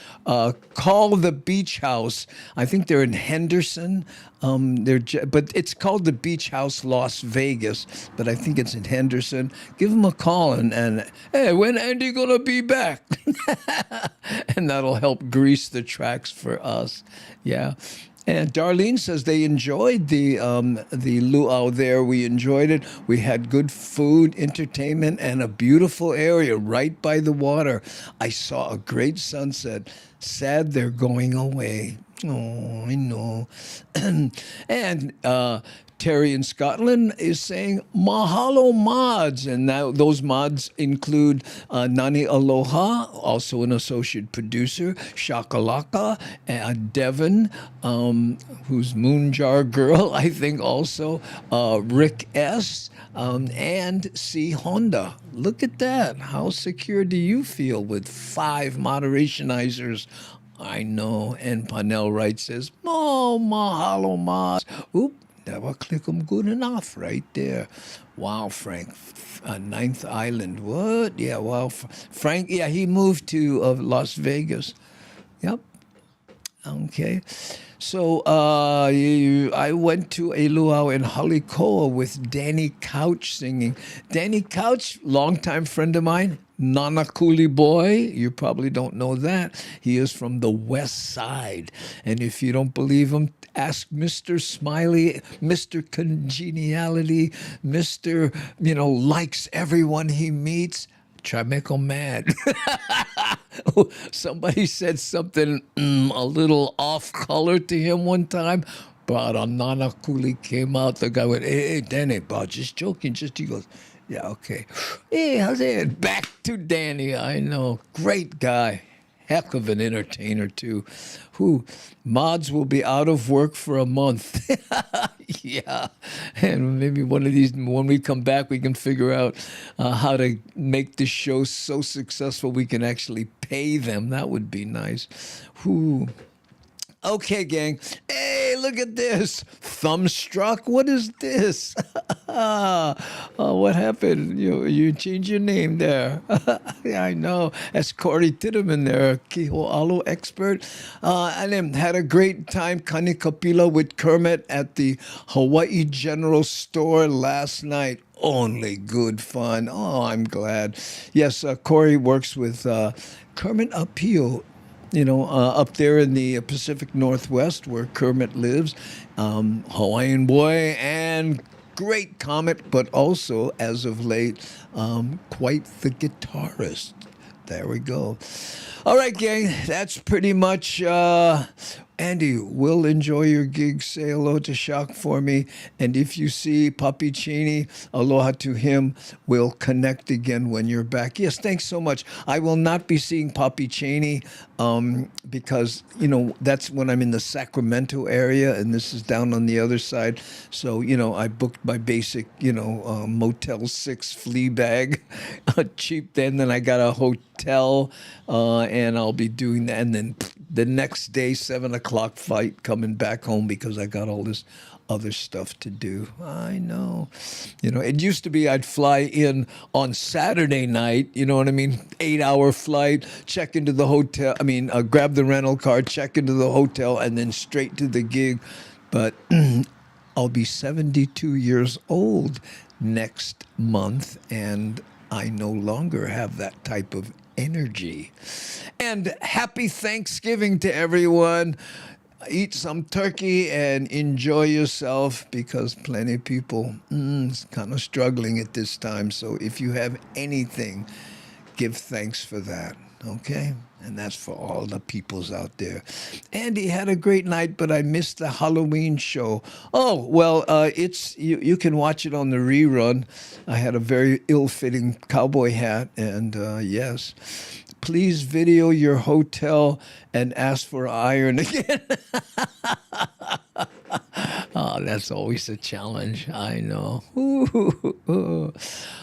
call the Beach House. I think they're in Henderson. But it's called the Beach House Las Vegas, but I think it's in Henderson. Give them a call and hey, when Andy gonna be back? And that'll help grease the tracks for us. Yeah. And Darlene says they enjoyed the luau there. We enjoyed it. We had good food, entertainment, and a beautiful area right by the water. I saw a great sunset. Sad they're going away. Oh, I know. And Terry in Scotland is saying mahalo mods, and now those mods include Nani Aloha, also an associate producer, Shakalaka, and Devin, who's Moonjar Girl, I think also, Rick S., and C. Honda. Look at that. How secure do you feel with 5 moderationizers? I know. And Panel Wright says, oh, mahalo mods. Oop. Never click them good enough right there. Wow, Frank. Ninth Island. What? Yeah, wow. Frank, yeah, he moved to Las Vegas. Yep. Okay. So I went to a luau in Halikoa with Danny Couch singing. Danny Couch, longtime friend of mine, Nanakuli boy. You probably don't know that. He is from the West Side. And if you don't believe him, ask Mr. Smiley, Mr. Congeniality, Mr. Likes everyone he meets. Try to make him mad. Somebody said something a little off color to him one time, but Nanakuli came out. The guy went, hey, Danny, bro, just joking. He goes, yeah, okay. Hey, how's it? Back to Danny. I know. Great guy. Heck of an entertainer, too. Who mods will be out of work for a month. Yeah. And maybe one of these, when we come back, we can figure out how to make the show so successful we can actually pay them. That would be nice. Who? Okay, gang. Hey, look at this. Thumbstruck. What is this? Oh, what happened? You changed your name there. Yeah, I know. That's Corey Titterman there, Kiho'alo expert. And then had a great time, Kanikapila, with Kermit at the Hawaii General Store last night. Only good fun. Oh, I'm glad. Yes, Corey works with Kermit Apio, up there in the Pacific Northwest where Kermit lives. Hawaiian boy and great comic, but also, as of late, quite the guitarist. There we go. All right, gang, that's pretty much. Andy, will enjoy your gig. Say hello to Shock for me. And if you see Papi Chini, aloha to him. We'll connect again when you're back. Yes, thanks so much. I will not be seeing Papi Chini because, that's when I'm in the Sacramento area, and this is down on the other side. So, I booked my basic, Motel 6 flea bag, cheap. Then I got a hotel, and I'll be doing that. And then the next day, 7 o'clock flight coming back home because I got all this other stuff to do. I know. It used to be I'd fly in on Saturday night, 8-hour flight, check into the hotel. Grab the rental car, check into the hotel, and then straight to the gig. But I'll be 72 years old next month, and I no longer have that type of energy. And happy Thanksgiving to everyone. Eat some turkey and enjoy yourself because plenty of people is kind of struggling at this time. So if you have anything, give thanks for that, okay? And that's for all the peoples out there. Andy had a great night, but I missed the Halloween show. Oh, well, you can watch it on the rerun. I had a very ill-fitting cowboy hat, and yes. Please video your hotel and ask for iron again. Oh, that's always a challenge. I know.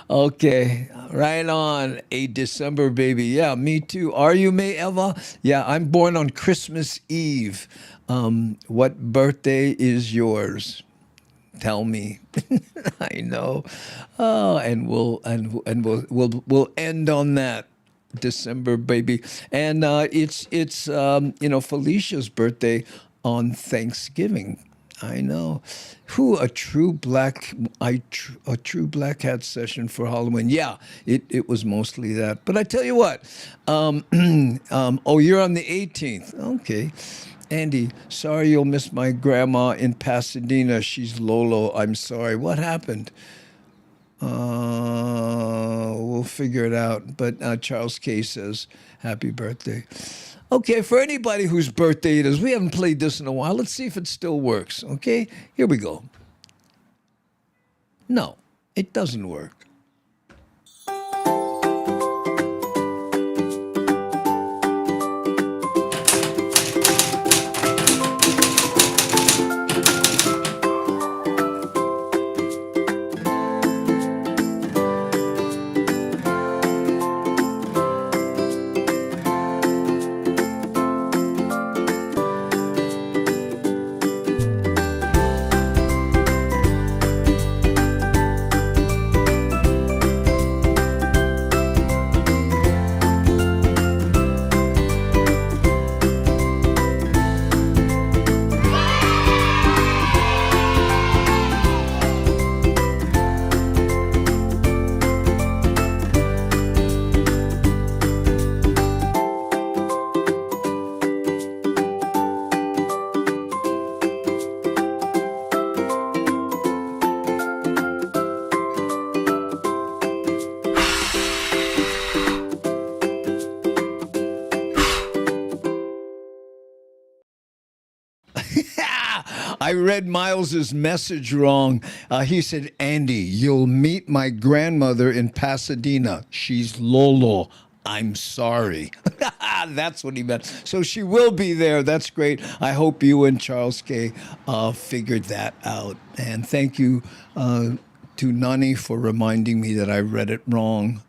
Okay, right on. A December baby. Yeah, me too. Are you, May Eva? Yeah, I'm born on Christmas Eve. What birthday is yours? Tell me. I know. Oh, and we'll end on that. December baby, and it's Felicia's birthday on Thanksgiving. I know. A true black hat session for Halloween. Yeah, it was mostly that. But I tell you what, oh, you're on the 18th. Okay. Andy, sorry you'll miss my grandma in Pasadena. She's Lolo. I'm sorry. What happened? We'll figure it out. But Charles K says, happy birthday. Okay, for anybody whose birthday it is, we haven't played this in a while. Let's see if it still works. Okay, here we go. No, it doesn't work. I read Miles's message wrong. He said, Andy, you'll meet my grandmother in Pasadena. She's Lolo. I'm sorry. That's what he meant. So she will be there. That's great. I hope you and Charles K. Figured that out. And thank you to Nani for reminding me that I read it wrong.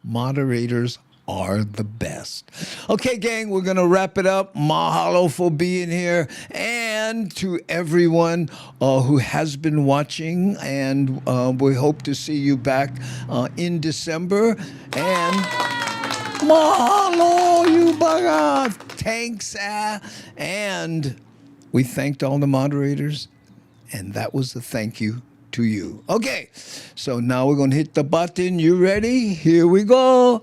Moderators are the best. Okay, gang, we're going to wrap it up. Mahalo for being here. And to everyone who has been watching, and we hope to see you back in December. And mahalo, you baga. Thanks. And we thanked all the moderators, and that was the thank you to you. Okay, so now we're going to hit the button. You ready? Here we go.